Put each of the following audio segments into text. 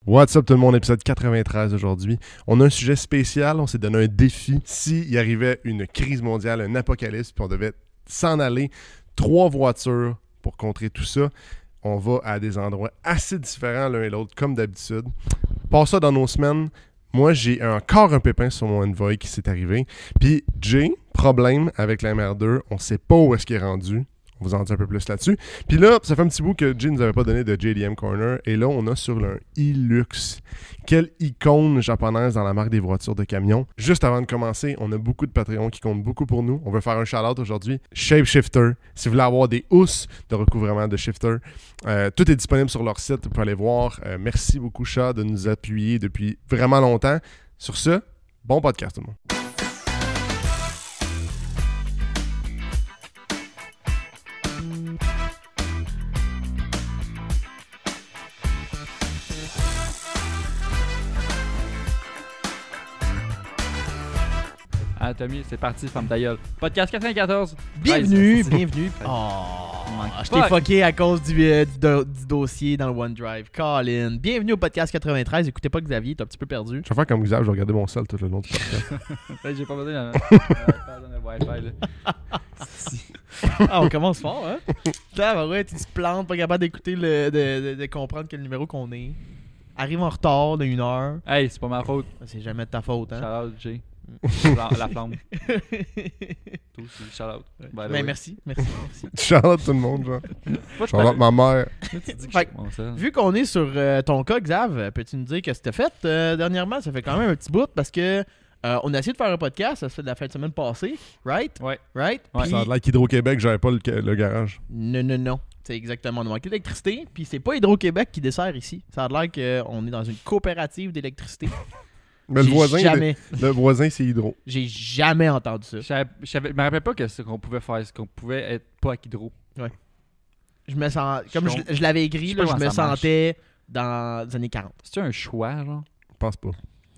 What's up tout le monde, épisode 93 aujourd'hui. On a un sujet spécial, on s'est donné un défi. S'il arrivait une crise mondiale, un apocalypse, puis on devait s'en aller, 3 voitures pour contrer tout ça. On va à des endroits assez différents l'un et l'autre, comme d'habitude. Pas ça dans nos semaines. Moi, j'ai encore un pépin sur mon Envoy qui s'est arrivé. Puis Jay, problème avec la MR2, on sait pas où est-ce qu'il est rendu. On vous en dit un peu plus là-dessus. Puis là, ça fait un petit bout que Jay nous avait pas donné de JDM Corner. Et là, on a sur un Hilux. Quelle icône japonaise dans la marque des voitures de camion. Juste avant de commencer, on a beaucoup de Patreons qui comptent beaucoup pour nous. On veut faire un shout-out aujourd'hui. Shapeshifter. Si vous voulez avoir des housses de recouvrement de shifter, tout est disponible sur leur site. Vous pouvez aller voir. Merci beaucoup, Chat, de nous appuyer depuis vraiment longtemps. Sur ce, bon podcast tout le monde. Ah, Tommy, c'est parti, femme ta gueule. Podcast 94. Bienvenue, Ouais, bienvenue. Je t'ai fucké à cause du dossier dans le OneDrive. Colin, bienvenue au podcast 93. Écoutez pas Xavier, t'es un petit peu perdu. Je vais faire comme Xav, je vais regarder mon sol tout le long du podcast. J'ai pas besoin de Wi-Fi, là. On commence fort, hein? Là, ouais, tu te plantes, pas capable d'écouter, de comprendre quel numéro qu'on est. Arrive en retard de 1 heure. Hey, c'est pas ma faute. C'est jamais de ta faute, hein? Shout out, Jay. La flamme. Tout aussi, shout out. Mais merci. Shout-out tout le monde, genre. Shout-out ma mère. Vu qu'on est sur ton cas, Xav, peux-tu nous dire qu'est-ce que t'as fait dernièrement? Ça fait quand même un petit bout parce que on a essayé de faire un podcast, ça se fait de la fin de semaine passée, right? Ouais. Right? Ouais. Puis... Ça a l'air qu'Hydro-Québec, j'avais pas le garage. Non. C'est exactement. On a manqué d'électricité, puis c'est pas Hydro-Québec qui dessert ici. Ça a l'air qu'on est dans une coopérative d'électricité. Mais le J'ai voisin, c'est Hydro. J'ai jamais entendu ça. Je me rappelle pas qu'on pouvait faire, qu'on pouvait être pas à Hydro. Ouais. Je me sens. Comme je l'avais écrit, là, je me sentais dans les années 40. C'est-tu un choix, genre? Je pense pas.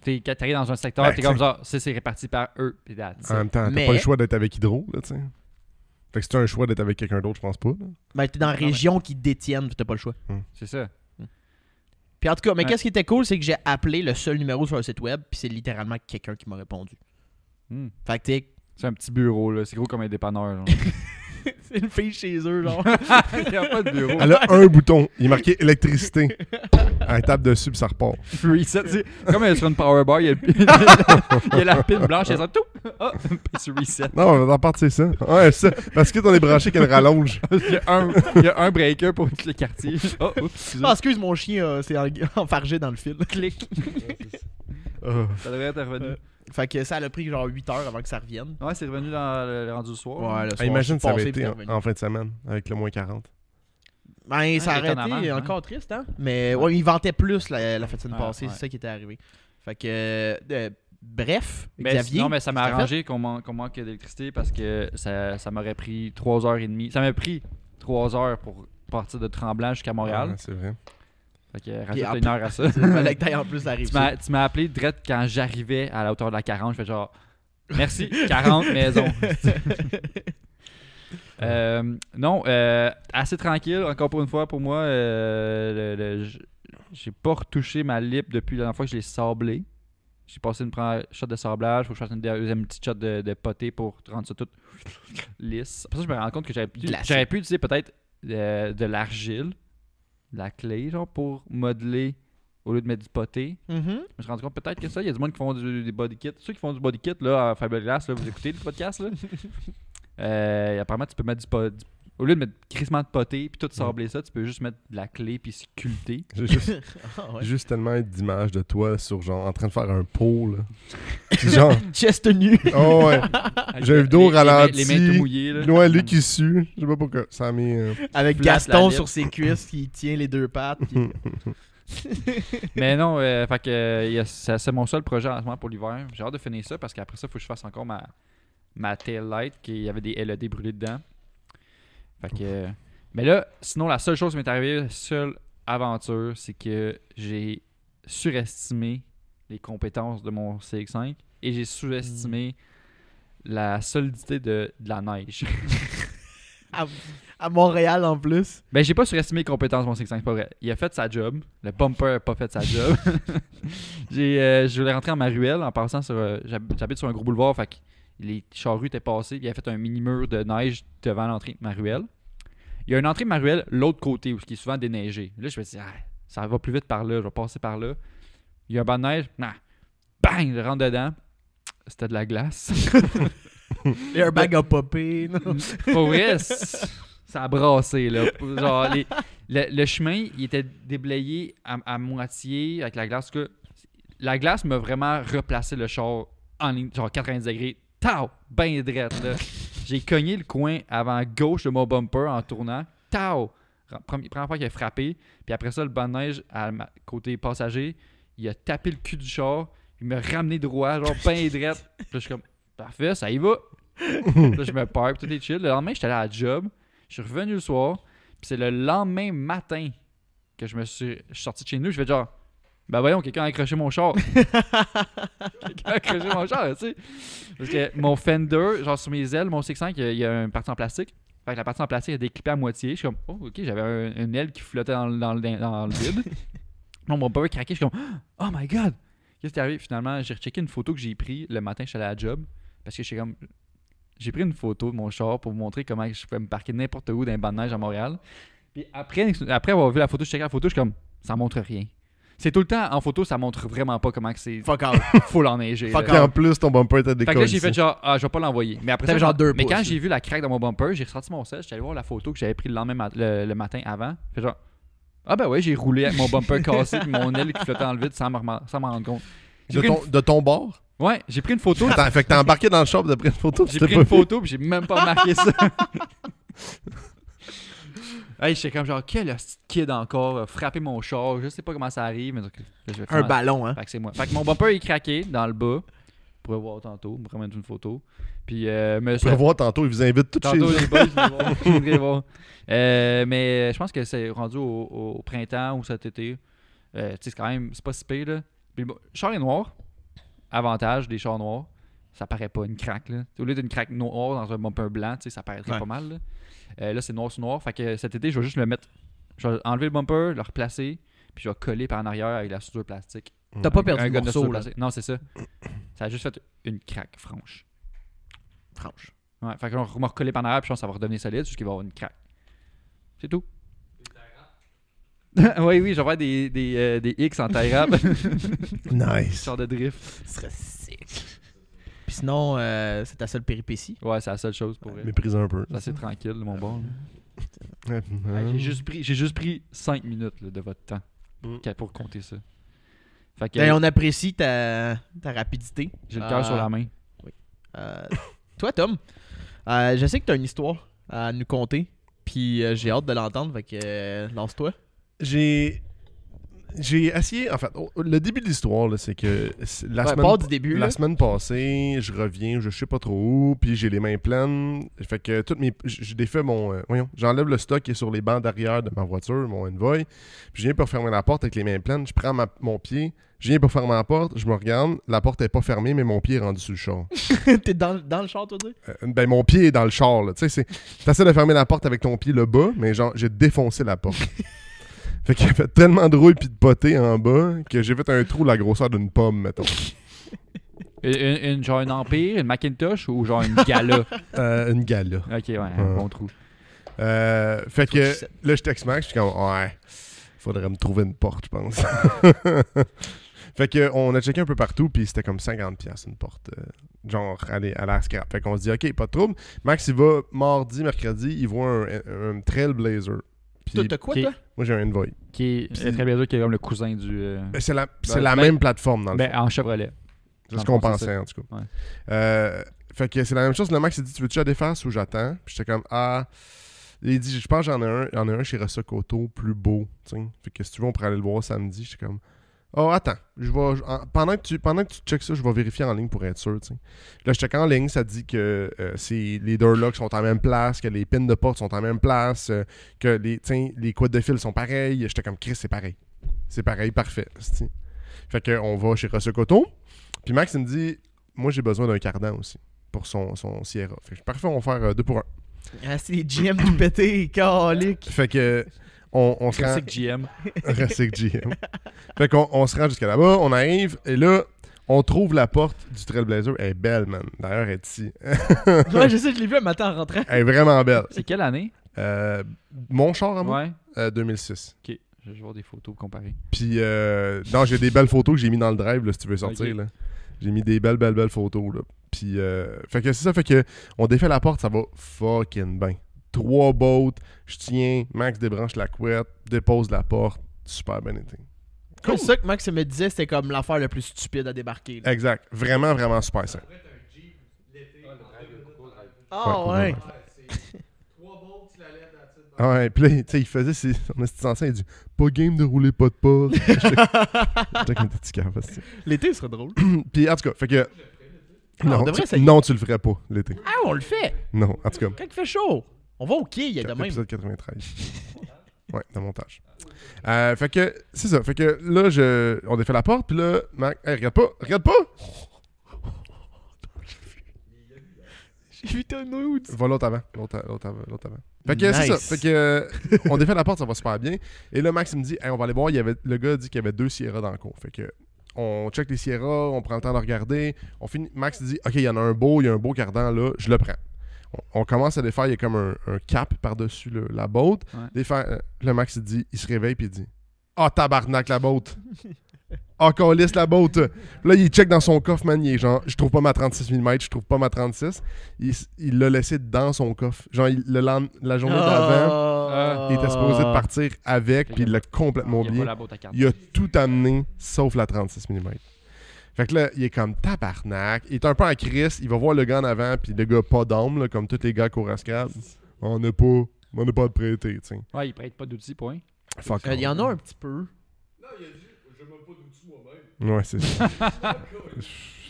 Quand t'arrives dans un secteur, t'es comme genre, c'est réparti par eux. Pis en même temps, t'as pas le choix d'être avec Hydro, là, tu sais. Fait que si t'as un choix d'être avec quelqu'un d'autre, je pense pas. Là. Ben, t'es dans la région qui détiennent, t'as pas le choix. C'est ça. Puis en tout cas, mais qu'est-ce qui était cool, c'est que j'ai appelé le seul numéro sur le site web, puis c'est littéralement quelqu'un qui m'a répondu. Fait que c'est un petit bureau, là. C'est gros comme un dépanneur, genre. c'est une fille chez eux, genre. Il n'y a pas de bureau. Elle a un bouton. Il est marqué électricité. Elle tape dessus, puis ça repart. Reset. C'est comme sur une power bar, il y a la pile blanche, et ça tout. Oh, puis reset. Non, on va en partir ça. Ouais, ça. Parce que t'en es branché qu'elle rallonge. Il y a un breaker pour tout le quartier. Oh, excuse, mon chien c'est enfargé dans le fil. Clic. Ça devrait être revenu. Fait que ça a pris genre 8 heures avant que ça revienne. Ouais, c'est revenu dans le rendu du soir. Ouais, le soir. Imagine ça avait été en fin de semaine, avec le moins 40. Ben, ça aurait été encore triste, hein? Mais ouais, il vantait plus la fin de semaine passée, c'est ça qui était arrivé. Fait que, bref, Xavier... Non, mais ça m'a arrangé qu'on manque d'électricité parce que ça m'aurait pris 3h30. Ça m'a pris 3 heures pour partir de Tremblant jusqu'à Montréal. Ouais, c'est vrai. Fait que rajoute 1 heure à ça. Il fallait que t'ailles en plus arriver. Tu m'as appelé direct quand j'arrivais à la hauteur de la 40. Je fais genre, merci, 40 maisons. Non, assez tranquille, encore pour une fois, pour moi. J'ai pas retouché ma lip depuis la dernière fois que je l'ai sablé. J'ai passé une première shot de sablage, faut que je fasse une deuxième petite shot de poté pour rendre ça tout lisse. Après ça, je me rends compte que j'aurais pu utiliser peut-être de l'argile, de la clé, genre, pour modeler au lieu de mettre du poté. Je me suis rendu compte peut-être que ça, il y a du monde qui font des body kits. Ceux qui font du body kit, là, à Fiberglass, là, vous écoutez le podcast, là. Apparemment, tu peux mettre au lieu de mettre crissement de poté puis tout sabler ça, tu peux juste mettre de la clé puis sculpter. J'ai juste tellement d'images de toi sur genre en train de faire un pot là. Genre chest nu. Oh ouais. J'ai une vidéo ralenti. Les mains tout mouillées là. Ouais, lui qui sue. Je sais pas pourquoi. Ça a mis avec Gaston sur ses cuisses qui tient les 2 pattes. Puis... Mais non, fait que c'est mon seul projet en ce moment pour l'hiver. J'ai hâte de finir ça parce qu'après ça, il faut que je fasse encore ma tail light qui y avait des LED brûlés dedans. Fait que, mais là, sinon, la seule chose qui m'est arrivée, la seule aventure, c'est que j'ai surestimé les compétences de mon CX5 et j'ai sous-estimé la solidité de la neige. à Montréal en plus. Ben, j'ai pas surestimé les compétences de mon 6'5", c'est pas vrai. Il a fait sa job. Le bumper a pas fait sa job. Je voulais rentrer en ma ruelle en passant sur. J'habite sur un gros boulevard, fait que les charrues étaient passées. Il a fait un mini-mur de neige devant l'entrée de ma ruelle. Il y a une entrée de ma ruelle, l'autre côté, où qui est souvent déneigé. Là, je me dis, ça va plus vite par là, je vais passer par là. Il y a un banc de neige, bang, je rentre dedans. C'était de la glace. L'airbag a popé. Pour vrai, ça a brassé, là. Genre, le chemin, il était déblayé à moitié avec la glace. La glace m'a vraiment replacé le char en ligne, genre 90 degrés. Tao! Ben drette, là. J'ai cogné le coin avant gauche de mon bumper en tournant. Tao! Première fois qu'il a frappé. Puis après ça, le banc de neige côté passager, il a tapé le cul du char. Il m'a ramené droit, genre ben drette. Puis là, je suis comme, parfait, ça y va. Là, je me parque, tout est chill. Le lendemain, j'étais allé à la job. Je suis revenu le soir. Puis c'est le lendemain matin que je suis sorti de chez nous. Je fais genre, ben voyons, quelqu'un a accroché mon char. Quelqu'un a accroché mon char, tu sais. Parce que mon fender, genre sur mes ailes, mon 6'5", il y a une partie en plastique. Fait que la partie en plastique est déclippée à moitié. Je suis comme, oh, ok, j'avais une aile qui flottait dans le vide. Mon bumper craqué. Je suis comme, oh my god! Qu'est-ce qui est arrivé? Finalement, j'ai rechecké une photo que j'ai prise le matin, je suis allé à la job. Parce que j'ai pris une photo de mon char pour vous montrer comment je pouvais me parquer n'importe où dans un banc de neige à Montréal. Puis après avoir vu la photo, je checkais la photo, je suis comme, ça montre rien. C'est tout le temps, en photo, ça montre vraiment pas comment que c'est full enneigé. Fuck en plus, ton bumper était décollé. Fait que là, j'ai fait genre, je vais pas l'envoyer. Mais après ça, genre 2 mais pouces, quand j'ai vu la craque dans mon bumper, j'ai ressorti mon sel, j'étais allé voir la photo que j'avais pris le lendemain le matin avant. Fait genre, ben ouais, j'ai roulé avec mon bumper cassé et mon aile qui flottait dans le vide sans m'en rendre compte. De ton bord? Ouais, j'ai pris une photo. Attends, fait que t'as embarqué dans le shop, t'as pris une photo. J'ai pris une photo puis j'ai même pas marqué ça. Hey, j'étais comme genre, quel kid encore a frappé mon char, je sais pas comment ça arrive, mais je vais un ballon, hein. Fait que c'est moi. Fait que mon bumper est craqué dans le bas. Vous pourrez voir tantôt, me remettre une photo. Puis, vous pourrez voir tantôt, il vous invite tout chez vous. eux. Les boys, je voudrais voir. Mais je pense que c'est rendu au printemps ou cet été. Tu sais, c'est quand même, c'est pas si pire, là. Puis le char est noir. Avantage des chars noirs. Ça paraît pas une craque, là. Au lieu d'une craque noire dans un bumper blanc, tu sais, ça paraîtrait pas mal, là. Là, c'est noir sur noir. Fait que cet été, je vais juste le mettre. Je vais enlever le bumper, le replacer, puis je vais coller par en arrière avec la soudure plastique. T'as pas perdu le morceau, là. Non, c'est ça. Ça a juste fait une craque franche. Ouais, fait que là, on va recoller par en arrière, puis je pense que ça va redevenir solide, juste qu'il va y avoir une craque. C'est tout. oui, je vais faire des X en taille rap. Nice. Genre de drift. Ce serait sick. Puis sinon, c'est ta seule péripétie? Ouais, c'est la seule chose pour Méprise un peu. C'est assez tranquille, mon bord. Ouais, j'ai juste pris 5 minutes là, de votre temps pour compter ça. Fait que, on apprécie ta rapidité. J'ai le cœur sur la main. Oui. Toi, Tom, je sais que tu as une histoire à nous conter. Puis j'ai hâte de l'entendre. Fait que lance-toi. J'ai essayé, en fait, le début de l'histoire, c'est que la semaine passée, je reviens, je sais pas trop où, puis j'ai les mains pleines. Fait que j'ai défait j'enlève le stock qui est sur les bancs derrière de ma voiture, mon Envoy, puis je viens pour fermer la porte avec les mains pleines, je prends mon pied, je viens pour fermer la porte, je me regarde, la porte est pas fermée, mais mon pied est rendu sur le char. T'es dans le char, toi, ben, mon pied est dans le char, là. Tu sais, t'essaies de fermer la porte avec ton pied le bas, mais genre, j'ai défoncé la porte. Fait qu'il y avait tellement de rouille pis de potée en bas que j'ai fait un trou la grosseur d'une pomme, mettons. Genre une Empire, une Macintosh ou genre une Gala? Une Gala. Ok, ouais, un bon trou. Fait que là, je texte Max, je suis comme, ouais, faudrait me trouver une porte, je pense. Fait que on a checké un peu partout, puis c'était comme 50$ une porte. Genre, à la scrap. Fait qu'on se dit, ok, pas de trouble. Max, il va mardi, mercredi, il voit un Trailblazer. T'as quoi, toi? Moi, j'ai un Envoy. C'est Trailblazer qui est comme le cousin du... C'est la même plateforme, dans le fond. En Chevrolet. C'est ce qu'on pensait, en tout cas. Ouais. Fait que c'est la même chose. Le Max, il dit, tu veux-tu la défasse ou j'attends? Puis j'étais comme, il dit, je pense que j'en ai un chez Rossoc Auto, plus beau. T'sais. Fait que si tu veux, on pourrait aller le voir samedi. J'étais comme, attends, pendant que tu checkes ça, je vais vérifier en ligne pour être sûr. T'sais. Là, je check en ligne, ça dit que les door locks sont en même place, que les pins de porte sont en même place, que les couettes de fil sont pareilles. J'étais comme, Chris, c'est pareil. C'est pareil, parfait. T'sais. Fait qu'on va chez Rossoc Auto. Puis Max, il me dit, moi, j'ai besoin d'un cardan aussi pour son Sierra. Fait que parfait, on va faire 2 pour 1. Ah, c'est les GM du pété, calique. Fait que on se rend... Classique GM. Classique GM. Fait qu'on se rend jusqu'à là-bas, on arrive, et là, on trouve la porte du Trailblazer. Elle est belle, man. D'ailleurs, elle est ici. Ouais, je sais, je l'ai vu un matin en rentrant. Elle est vraiment belle. C'est quelle année? Mon char à moi? Ouais. 2006. Ok, je vais voir des photos comparer. Puis, non, j'ai des belles photos que j'ai mis dans le drive, là, si tu veux sortir. Ok. Là. J'ai mis des belles photos, là. Puis, fait que c'est ça, fait que on défait la porte, ça va fucking bien. 3 boats, je tiens, Max débranche la couette, dépose la porte, super bien été. C'est ça que Max me disait, c'était comme l'affaire la plus stupide à débarquer. Là. Exact. Vraiment super simple. Ah ouais. Ah ouais, pis là, tu sais, il faisait son esti ancien, il dit « Pas game de rouler pas de porte. » J'étais comme petit cave. L'été serait drôle. Puis en tout cas, fait que... on devrait essayer. Non, tu le ferais pas, l'été. Ah, on le fait. Non, en tout cas. Quand il fait chaud, on va au quai, il y a de même. Épisode 93. Ouais, dans le montage. Fait que, c'est ça. Fait que là, on défait la porte, puis là, Mac, hey, regarde pas! J'ai vu ton nude. Va l'autre avant. Fait que c'est ça. Fait que on défait la porte, ça va super bien. Et là, Max il me dit, hey, on va aller voir. Le gars dit qu'il y avait 2 Sierra dans le cours. Fait que on check les Sierra, on prend le temps de regarder. On finit. Max dit, ok, il y en a un beau, il y a un beau cardan là, je le prends. On commence à défaire, il y a comme un cap par-dessus la boat. Ouais. Défaire, le Max il dit, il se réveille puis il dit, ah tabarnak la boat. Ah, calisse la boat. Là, il check dans son coffre, man. Il est genre, je trouve pas ma 36 mm, je trouve pas ma 36. Il l'a laissé dans son coffre. Genre, la journée d'avant, il était supposé de partir avec, puis il l'a complètement oublié. Il a tout amené, sauf la 36 mm. Fait que là, il est comme tabarnak. Il est un peu en crise. Il va voir le gars en avant, puis le gars pas d'âme, là, comme tous les gars courascades. On n'a pas de prêté, tu sais. Ouais, il prête pas d'outils, point. Fuck. Il y en a un petit peu. Ouais, c'est ça.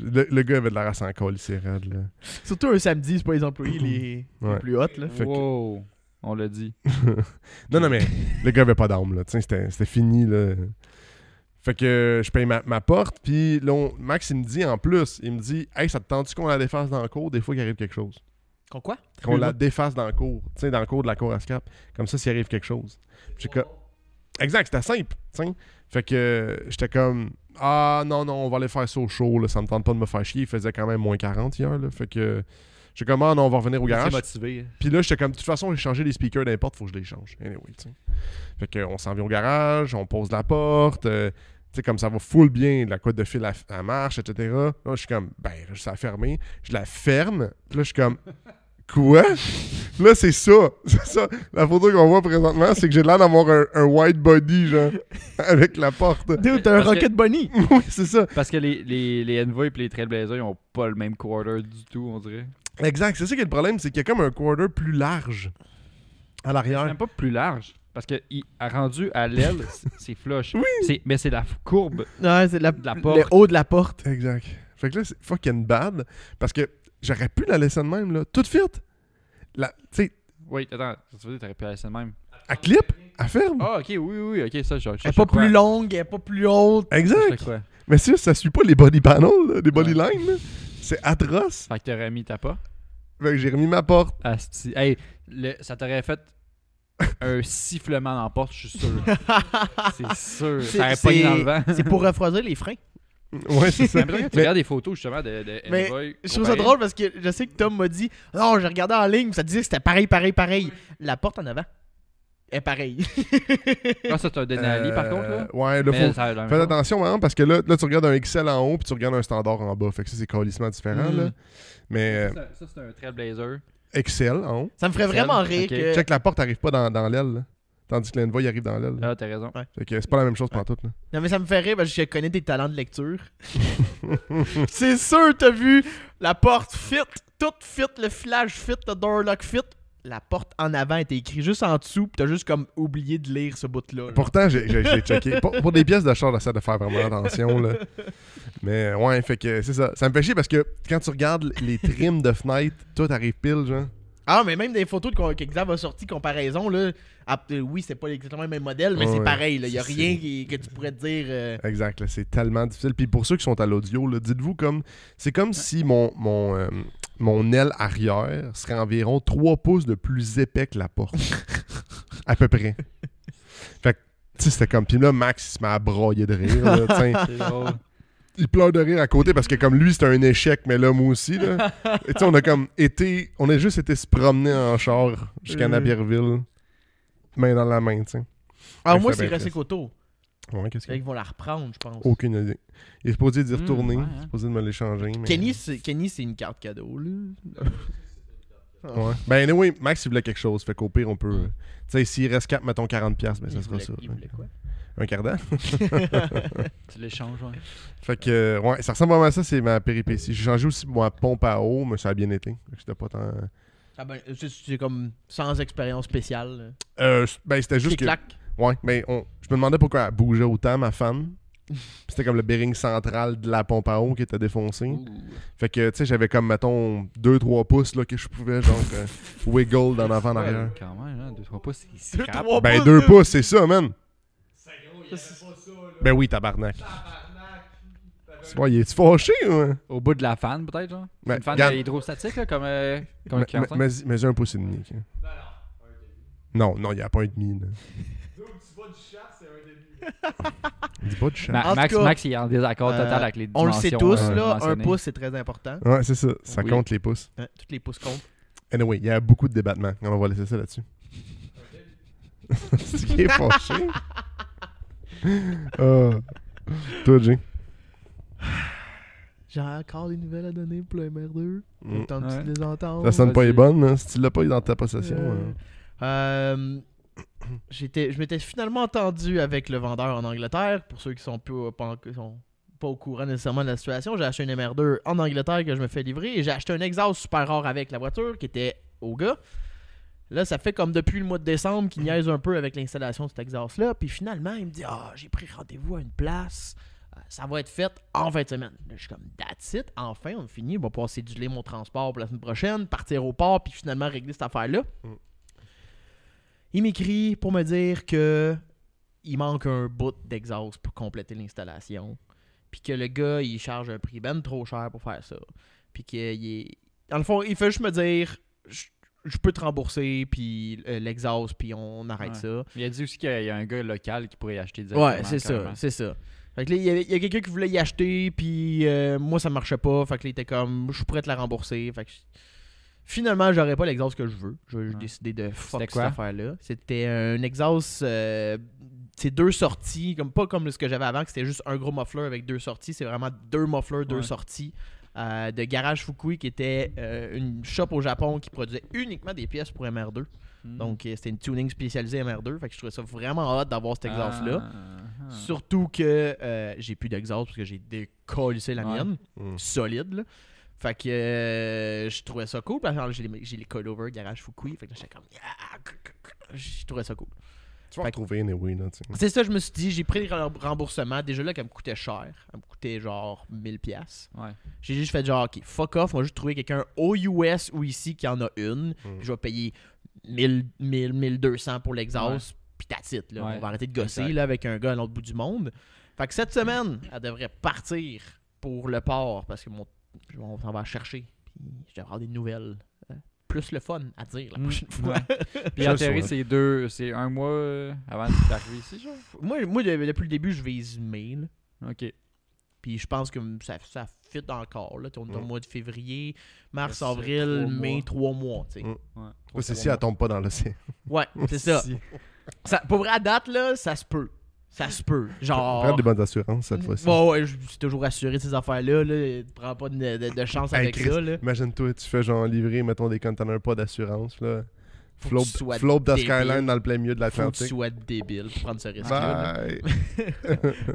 le gars avait de la race en colle, c'est raide, là. Surtout un samedi, c'est pas les employés les plus hot, là. Fait que- Wow, on l'a dit. non, mais le gars avait pas d'âme, là. Tu sais, c'était fini, là. Fait que je paye ma porte, puis là, Max, il me dit en plus, hey, ça te tente-tu qu'on la défasse dans le cours des fois qu'il arrive quelque chose? Quoi? Qu'on la défasse dans le cours, tu sais, dans le cours de la cour à scap. Comme ça, s'il arrive quelque chose. Exact, c'était simple, tu sais. Fait que j'étais comme, ah non, on va aller faire ça au chaud, là, ça me tente pas de me faire chier. Il faisait quand même moins 40 hier, là. Fait que j'étais comme, ah non, on va revenir au garage. Motivé. Puis là, j'étais comme, de toute façon, j'ai changé les speakers d'importe, faut que je les change. Anyway, tu sais. Fait qu'on s'en vient au garage, on pose la porte, tu sais, comme ça va full bien, la couette de fil à marche, etc. Là, je suis comme, ben, ça a fermé. Je la ferme, puis là, je suis comme, quoi? Là, c'est ça. C'est ça. La photo qu'on voit présentement, c'est que j'ai l'air d'avoir un white body, genre, avec la porte. Dude, t'as un Rocket Bunny. Oui, c'est ça. Parce que les Envoy et les Trailblazers, ils ont pas le même quarter du tout, on dirait. Exact. C'est ça qui est le problème, c'est qu'il y a comme un quarter plus large à C'est l'arrière. même pas plus large. Parce que rendu à l'aile, c'est flush. Oui. Mais c'est la courbe. Ouais, c'est la porte. le haut de la porte. Exact. Fait que là, c'est fucking bad, parce que j'aurais pu la laisser de même, là. Tout fit. Tu sais, Oui, attends, tu veux dire, t'aurais pu la laisser de même. à clip, à ferme. Ah, ok, oui, ok, ça, je Elle est pas plus longue, elle est pas plus haute. Exact. Mais si ça suit pas les body panels, là, les body lines, là, c'est atroce. Fait que t'aurais mis ta pas. Fait que j'ai remis ma porte. Asti. Hey, ça t'aurait fait un sifflement dans la porte, je suis sûr. C'est sûr. Ça aurait pogné dans le vent. C'est pour refroidir les freins. Ouais, c'est ça. Mais tu regardes des photos justement de Mais Envoy. je trouve ça drôle parce que je sais que Tom m'a dit non, j'ai regardé en ligne, ça disait que c'était pareil. La porte en avant est pareille. Ah, ça, c'est un Denali par contre, là. Ouais, là, Mais faut. ça a la même Fais chose. attention, hein, parce que là, tu regardes un XL en haut puis tu regardes un standard en bas. Fait que ça, c'est calissement différent, là. Mais Ça, c'est un Trailblazer. XL en haut. Ça me ferait vraiment rire Ok. que. Check, la porte arrive pas dans l'aile, là. Tandis que l'Envoy arrive dans l'aile. là. Ah, t'as raison. Fait que c'est pas la même chose pantoute, là. Non, mais ça me fait rire parce que je connais tes talents de lecture. C'est sûr, t'as vu la porte fit, tout fit, le flash fit, le door lock fit. La porte en avant était écrit juste en dessous, pis t'as juste comme oublié de lire ce bout-là. là. Pourtant, j'ai checké. Pour des pièces de char, j'essaie de faire vraiment attention, là. Mais ouais, fait que c'est ça. Ça me fait chier parce que quand tu regardes les trims de fenêtres, tout arrive pile, genre. Ah, mais même des photos que Xav a sorti comparaison, là. Oui, c'est pas exactement le même modèle, mais c'est Ouais, pareil, là. Y a c'est- rien que tu pourrais te dire. Exact, là, c'est tellement difficile. Puis pour ceux qui sont à l'audio, là, dites-vous comme. C'est comme si mon mon aile arrière serait environ 3 pouces de plus épais que la porte. À peu près. Fait que, tu sais, c'était comme... Puis là, Max, il se met à brailler de rire. Là, C'est drôle. il pleure de rire à côté parce que comme lui, c'était un échec, mais là, moi aussi, là. Et tu sais, on a juste été se promener en char jusqu'à Napierville, main dans la main, tu sais. Ah, Ouais, moi, c'était c'est bien resté triste. Coteau. Ouais, qu'est-ce qu'il y Ils a? vont la reprendre, je pense. Aucune idée. Il est supposé d'y retourner, ouais, il est supposé de me l'échanger, mais... Kenny, c'est une carte cadeau, là. Ouais. Ben, anyway, Max, il voulait quelque chose. Fait qu'au pire, on peut... Tu sais, s'il reste 4, mettons 40$, ben ça sera ça. Il voulait quoi? Un cardan. Tu l'échanges, ouais. Fait que, ouais, ça ressemble vraiment à ça, c'est ma péripétie. J'ai changé aussi ma pompe à eau, mais ça a bien été. Fait que c'était pas tant... Ah ben, c'est comme sans expérience spéciale. Ben, c'était juste que... Clic-clac. Ouais, mais je me demandais pourquoi elle bougeait autant, ma fan. Puis c'était comme le bearing central de la pompe à eau qui était défoncé. Ouh. Fait que, tu sais, j'avais comme, mettons, 2-3 pouces là, que je pouvais, genre, wiggle d'en avant en Ouais, arrière. quand même, hein, 2-3 pouces, c'est 2, scrap. 3 Ben, 2 pouces, c'est ça, man. Ben oui, tabarnak. Ouais, il est-tu fâché, ouais? Au bout de la fan, peut-être, genre? Ben, Une fan regarde. hydrostatique, là, comme le 45? Mais un pouce et demi. ok. Non, il n'y a pas un demi, là. Dis pas de chat. En tout Max, cas, Max, il est en désaccord total avec les On dimensions. le sait tous, là, un mentionnées. pouce, c'est très important. Ouais, c'est ça. Ça Oui. compte les pouces. Hein, tous les pouces comptent. Anyway, il y a beaucoup de débattements. On va laisser ça là-dessus. C'est qui est fâché? Toi, Jay. J'ai encore des nouvelles à donner pour le MR2. Mm. Tant que Ouais. tu les entends. Ça sonne pas vas-y. les bonnes, hein? Si tu l'as pas dans ta possession. Je m'étais finalement entendu avec le vendeur en Angleterre. Pour ceux qui sont pas au courant nécessairement de la situation, j'ai acheté une MR2 en Angleterre que je me fais livrer et j'ai acheté un exhaust super rare avec la voiture qui était au gars. Là, ça fait comme depuis le mois de décembre qu'il niaise un peu avec l'installation de cet exhaust-là. Puis finalement, il me dit « Ah, j'ai pris rendez-vous à une place. Ça va être fait en fin de semaine. » Là, je suis comme « That's it. Enfin, on finit. On va pouvoir céduler mon transport pour la semaine prochaine, partir au port, puis finalement régler cette affaire-là. Il m'écrit pour me dire que il manque un bout d'exhaust pour compléter l'installation. Puis que le gars, il charge un prix ben trop cher pour faire ça. Puis qu'il est... Dans le fond, il fait juste me dire je peux te rembourser, puis l'exhaust, puis on arrête Ouais. ça. Il a dit aussi qu'il y a un gars local qui pourrait y acheter directement. Ouais, c'est ça, carrément. c'est ça. Fait que là, il y a quelqu'un qui voulait y acheter, puis moi, ça marchait pas. Fait que là, il était comme, je suis prêt à te la rembourser. Fait que finalement, j'aurais pas l'exhaust que je veux. J'ai décidé de fuck cette quoi? affaire-là. C'était un exhaust, c'est 2 sorties, pas comme ce que j'avais avant, que c'était juste un gros muffler avec 2 sorties. C'est vraiment 2 mufflers, 2 Ouais. sorties. De Garage Fukui, qui était une shop au Japon qui produisait uniquement des pièces pour MR2. Donc, c'était une tuning spécialisée MR2. Fait que je trouvais ça vraiment hot d'avoir cet exhaust-là. Surtout que j'ai plus d'exhaust parce que j'ai décollissé la Ouais. mienne. Mm. Solide, là. Fait que je trouvais ça cool. Parce que j'ai les coilovers Garage Fukui. Fait que là, j'étais comme... Yeah! Je trouvais ça cool. Tu vas Fait retrouver anyway, là, tu sais. C'est ça, je me suis dit, j'ai pris le remboursement. Déjà là, qu'elle me coûtait cher. Elle me coûtait genre 1000$. Ouais. J'ai juste fait genre, ok, fuck off, moi juste trouver quelqu'un au US ou ici qui en a une. Puis je vais payer 1200 pour l'exhaust. Puis that's it, là. Ouais. On va arrêter de gosser Exact. là, avec un gars à l'autre bout du monde. Fait que cette semaine, elle devrait partir pour le port parce que on s'en va chercher. Puis je devrais avoir des nouvelles. Plus le fun à dire la prochaine fois. Ouais. Puis Je en théorie, souhaite. c'est un mois avant d'arriver ici, genre? moi, depuis le début, je vise mai. Là. Ok. Puis je pense que ça fit encore. Là. On est au mois de février, mars, C'est avril, 3 mai, mois. 3 mois. Tu sais. Mm. Ouais. Moi, c'est si elle tombe pas dans l'océan. Ouais, c'est ça. Si. Pour vrai, à date, là, ça se peut. Ça se peut. Genre. Prends des bonnes assurances cette fois-ci. Bon, ouais, je suis toujours assuré de ces affaires-là. Là. Prends pas de chance Hey, avec Chris, ça. Là. Imagine-toi, tu fais genre livrer, mettons, des containers pas d'assurance, là. Faut que tu sois Float de débile. Skyline dans le plein milieu de Faut que tu l'Atlantique. sois débile pour prendre ce risque-là. là. Bye!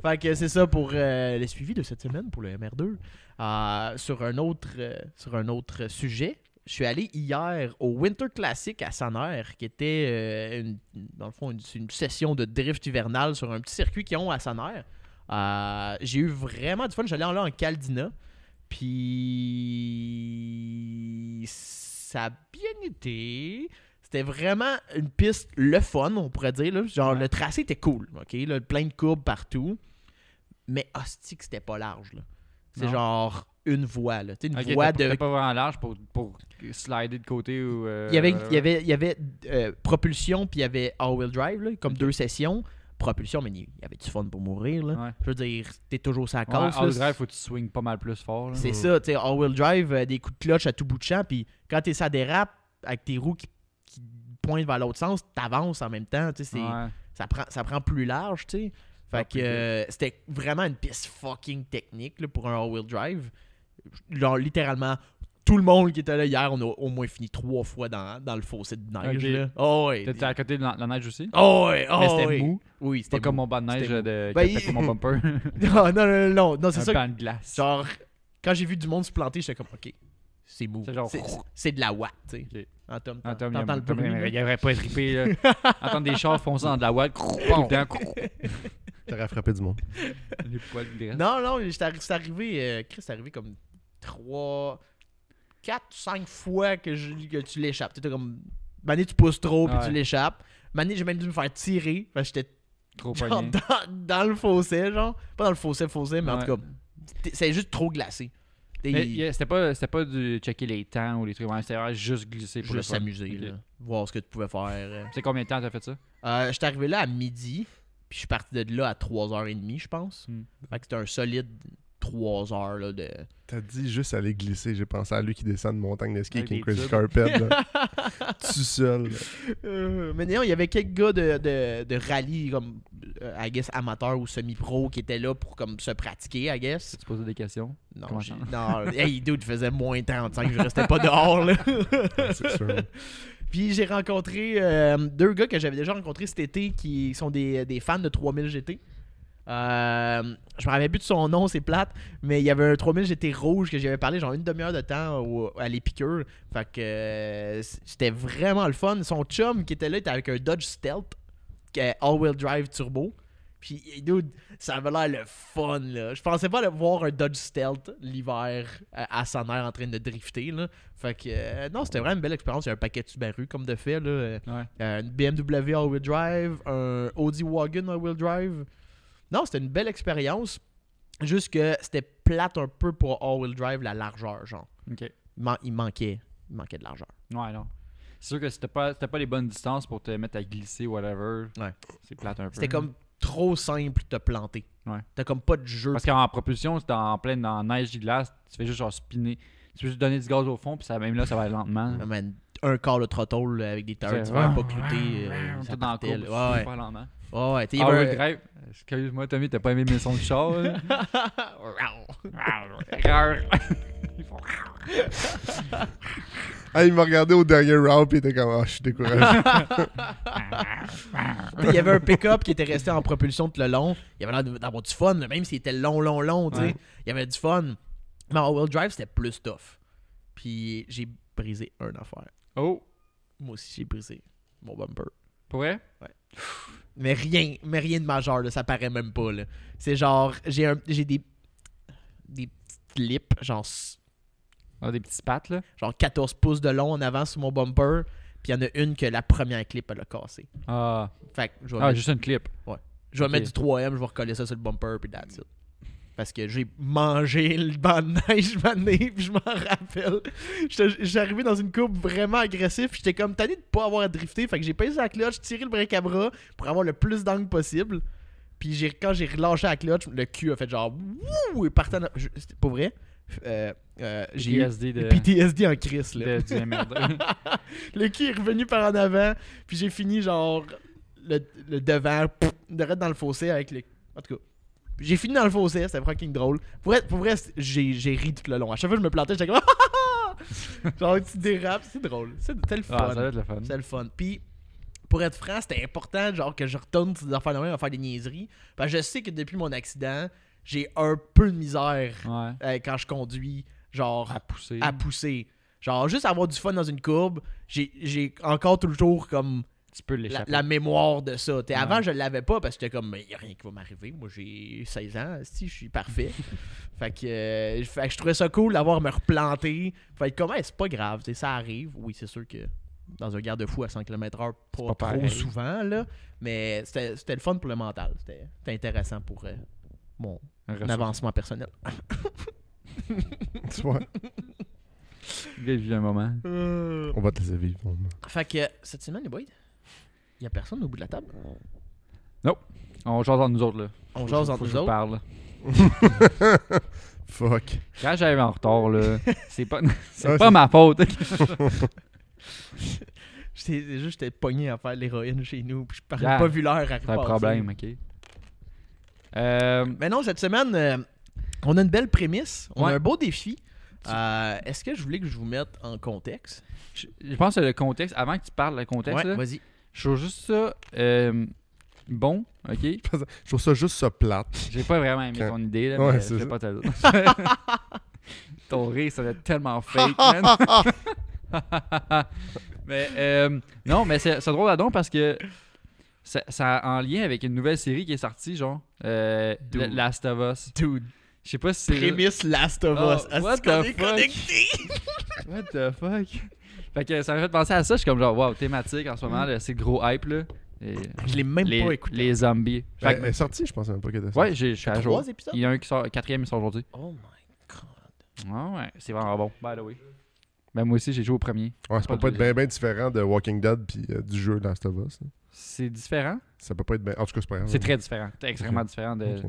Fait que c'est ça pour le suivi de cette semaine pour le MR2. Sur un autre sujet, je suis allé hier au Winter Classic à Saner, qui était dans le fond une session de drift hivernal sur un petit circuit qu'ils ont à Saner. J'ai eu vraiment du fun. J'allais là en Caldina. Puis ça a bien été. C'était vraiment une piste le fun, on pourrait dire. Là. Genre, Ouais. le tracé était cool. OK? Là, plein de courbes partout. Mais hostie que c'était pas large. Là. C'est Non. genre une voie, là. Tu sais, une Ok, voie t'as de... pas vraiment large pour slider de côté ou. Il y avait propulsion, puis il y avait all-wheel drive, là, comme 2 sessions. Propulsion, mais il y avait du fun pour mourir, là. Ouais. Je veux dire, t'es toujours sur la Ouais, casse, all là. drive, faut que tu swings pas mal plus fort. Là. C'est ça, tu sais, all-wheel drive, des coups de clutch à tout bout de champ, puis quand t'es ça dérape, avec tes roues qui pointent vers l'autre sens, t'avances en même temps, tu sais, Ouais. ça prend plus large, tu sais. Fait Ah, que c'était vraiment une piste fucking technique là, pour un all-wheel drive. Genre, littéralement, tout le monde qui était là hier, on a au moins fini 3 fois dans le fossé de neige. Ok. Là. Oh, ouais. T'étais à côté de la neige aussi? Oh, ouais. Oh, Mais c'était ouais. mou. Oui, c'était Pas comme mou. mon banc de neige C'était mou. de Ben, qui a fait mon bumper. Non, c'est Un ça. banc de glace. Genre, quand j'ai vu du monde se planter, j'étais comme, OK, c'est mou. C'est genre- C'est de la watt, tu sais. Ok. En Tom, Ah, Tom, t'entends le bruit, là? il aurait pas être trippé. Là. Entendre des chars foncer dans de la ouate, tout le temps. T'aurais frappé du monde. Les poils graisses. Non, c'est arrivé, Chris, c'est arrivé comme 4, 5 fois que tu l'échappes. Tu sais, comme, Mané, tu pousses trop, puis Ouais. tu l'échappes. Mané, j'ai même dû me faire tirer, parce que j'étais Trop genre pogné. dans le fossé, genre. Pas dans le fossé, mais en Ouais. tout cas, c'est juste trop glacé. Mais c'était pas du checker les temps ou les trucs. C'était vraiment juste glisser pour Juste le fun. s'amuser, Ok. là. Voir ce que tu pouvais faire. C'est combien de temps t'as fait ça? J'étais arrivé là à midi, puis je suis parti de là à 3h30, je pense. Hmm. Fait que c'était un solide 3 heures là, de... T'as dit juste aller glisser. J'ai pensé à lui qui descend une montagne de ski Avec avec une des crazy tubes. carpet. Là. Tout seul. Là. Mais non, il y avait quelques gars de rallye, comme, I guess, amateurs ou semi-pro, qui étaient là pour comme se pratiquer, I guess. Tu posais des questions? Non, Comment non, hey, dude, faisait moins 35, je restais pas dehors, là. C'est sûr. Puis j'ai rencontré 2 gars que j'avais déjà rencontrés cet été qui sont des fans de 3000 GT. Je me rappelle plus de son nom, c'est plate, mais il y avait un 3000 GT rouge que j'avais parlé genre une demi-heure de temps à l'épicure. Fait que c'était vraiment le fun. Son chum qui était là était avec un Dodge Stealth, all-wheel drive turbo. Puis, dude, ça avait l'air le fun, là. Je pensais pas voir un Dodge Stealth l'hiver à Sonner en train de drifter, là. Fait que, non, c'était vraiment une belle expérience. Il y a un paquet de Subaru, comme de fait, là. Ouais. Une BMW all-wheel drive, un Audi Wagon all-wheel drive. Non, c'était une belle expérience. Juste que c'était plate un peu pour all-wheel drive, la largeur, genre. Ok. Il manquait de largeur. Ouais, non. C'est sûr que c'était pas les bonnes distances pour te mettre à glisser, whatever. Ouais. C'est plate un peu. C'était comme trop simple de te planter. Ouais. T'as comme pas de jeu. Parce qu'en propulsion, c'est en pleine dans neige et glace, tu fais juste genre spinner. Tu peux juste donner du gaz au fond, puis ça, même là, ça va aller lentement. Ah, man, un quart de throttle là, avec des tires C'est- d'hiver pas cloutés. Tout Ça dans la partait, courbe, là. Ouais, super lentement. ouais. Ouais, t'sais, il y Ah avait ouais, un- drive. Excuse-moi, Tommy, t'as pas aimé mes sons de char, là? Ah, il m'a regardé au dernier round puis il était comme ah, je suis découragé. Il y avait un pick-up qui était resté en propulsion tout le long. Il y avait l'air d'avoir du fun, là, même s'il était long, tu sais. Ouais. Il y avait du fun. Mais en wheel drive, c'était plus tough. Puis j'ai brisé une affaire. Oh, Moi aussi, j'ai brisé mon bumper. pour vrai? Mais rien de majeur, là, ça paraît même pas. Là. C'est genre, j'ai des petites lips, Ah, des petits spats, là. genre 14 pouces de long en avant sur mon bumper. Puis il y en a une que la première clip, elle a cassé. Ah, Fait que je vais, ah mettre, juste une clip. je vais ok. mettre du 3M, je vais recoller ça sur le bumper, puis that's it. Parce que j'ai mangé le banc de neige, puis je m'en rappelle. J'étais arrivé dans une courbe vraiment agressive, puis j'étais comme tanné de pas avoir à drifter. Fait que j'ai payé la clutch, tiré le break à bras pour avoir le plus d'angle possible. Puis quand j'ai relâché la clutch, le cul a fait genre wouh, et partant. C'était pas vrai. J'ai eu PTSD de, PTSD en crise là. du MRD. Le cul est revenu par en avant, puis j'ai fini genre le devant, direct dans le fossé avec le. En tout cas. J'ai fini dans le fossé, c'était fucking drôle. Pour vrai, j'ai ri tout le long. À chaque fois que je me plantais, j'étais comme genre tu dérapes, c'est drôle. C'était le fun. Ah, ça va être le fun. C'était le fun. Puis pour être franc, c'était important genre que je retourne sur des affaires de même à faire des niaiseries. Parce que je sais que depuis mon accident, j'ai un peu de misère Ouais. quand je conduis, genre À pousser. à pousser. Genre juste avoir du fun dans une courbe, j'ai encore toujours comme Tu peux l'échapper. la mémoire de ça. Ouais. Avant, je l'avais pas parce que j'étais comme, il n'y a rien qui va m'arriver. Moi, j'ai 16 ans, si je suis parfait. fait que je trouvais ça cool d'avoir me replanter. Fait que comme, hey, c'est pas grave, tu sais, ça arrive. Oui, c'est sûr que dans un garde-fou à 100 km/h, pas trop pareil. souvent, là. Mais c'était le fun pour le mental. C'était intéressant pour mon Un ressource. avancement personnel. Tu vois? Le gars, il vit un moment. On va te laisser vivre. Fait que cette semaine, les boys, il y a personne au bout de la table. On jase entre nous autres, là. On jase entre Faut que nous je autres. parle. Fuck. Quand j'arrive en retard, là, c'est pas Ouais, pas ma faute. J'étais pogné à faire l'héroïne chez nous, puis je n'ai Yeah. pas vu l'heure arriver. C'est un problème, ok. Mais non, cette semaine, on a une belle prémisse. On a Ouais. un beau défi. Est-ce que je voulais que je vous mette en contexte? Je pense que le contexte, avant que tu parles le contexte, Ouais, là, vas-y. je trouve juste ça bon, ok? Je trouve ça juste ça plate. J'ai pas vraiment aimé Quand- ton idée, là, Ouais, mais c'est je vais ça. pas te le dire. Ton rire, ça va être tellement fake, man. Mais non, mais c'est drôle à don parce que ça a en lien avec une nouvelle série qui est sortie, genre Dude. Last of Us. Dude, Je sais pas si c'est... prémisse Last of Oh, Us. Est-ce what qu'on the est fuck? connecté? What the fuck? Fait que ça m'a fait penser à ça, je suis comme genre, wow, thématique en ce moment, là, c'est gros hype, là. Et Je l'ai même pas écouté. les zombies. Fait Elle que- est sortie, je pense même pas qu'elle était sortie. ouais, je suis à jour. 3 épisodes? Il y en a un qui sort, 4e, il sort aujourd'hui. Oh my god. Ah ouais, c'est vraiment bon, by the way. Ben moi aussi, j'ai joué au premier. Ouais, ça peut pas être bien différent de Walking Dead puis du jeu Last of Us. Là. C'est différent. Ça peut pas être bien. En tout cas, c'est pas grave. C'est très différent. C'est extrêmement différent de... Ok.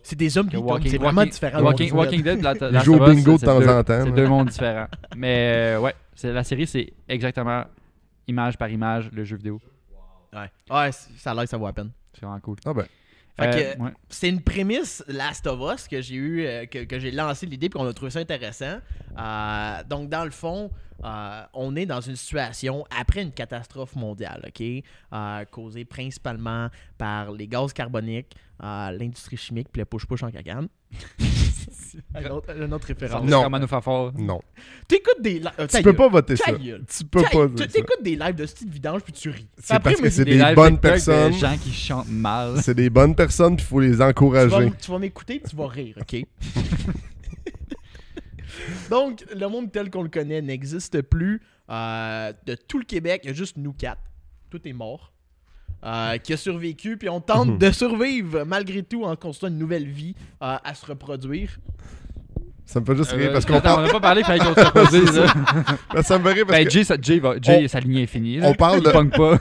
C'est des zombies, que donc Walking- c'est vraiment Walking- différent. Walking Dead, Ils jouent au bingo de temps en temps. C'est là. deux mondes différents. Mais ouais, la série, c'est exactement image par image le jeu vidéo. Ouais, ça a l'air que ça vaut la peine. C'est vraiment cool. Ah ben. Fait que ouais. c'est une prémisse Last of Us que j'ai eu, que j'ai lancé l'idée puis qu'on a trouvé ça intéressant. Donc dans le fond, on est dans une situation après une catastrophe mondiale, ok, causée principalement par les gaz carboniques, l'industrie chimique puis le push-push en cagane. une autre référence. Non. Comme Fafard. Non. T'écoutes des Tu peux pas voter ça. Ta gueule. Tu peux pas dire ça. T'écoutes des lives de style vidange puis tu ris. C'est parce que c'est Des des lives bonnes TikTok personnes. de gens qui chantent mal. C'est des bonnes personnes, puis il faut les encourager. Tu vas m'écouter, tu vas rire, ok? Donc, le monde tel qu'on le connaît n'existe plus. De tout le Québec, il y a juste nous quatre. Tout est mort. Qui a survécu, puis on tente de survivre malgré tout en construisant une nouvelle vie à se reproduire. Ça me fait juste rire parce qu'on Attends, on parle. n'a pas parlé, il fallait qu'on se repose, là. Ça me fait rire parce Ben, que. Jay, sa ligne est finie. Là. on parle Il de- pogne pas.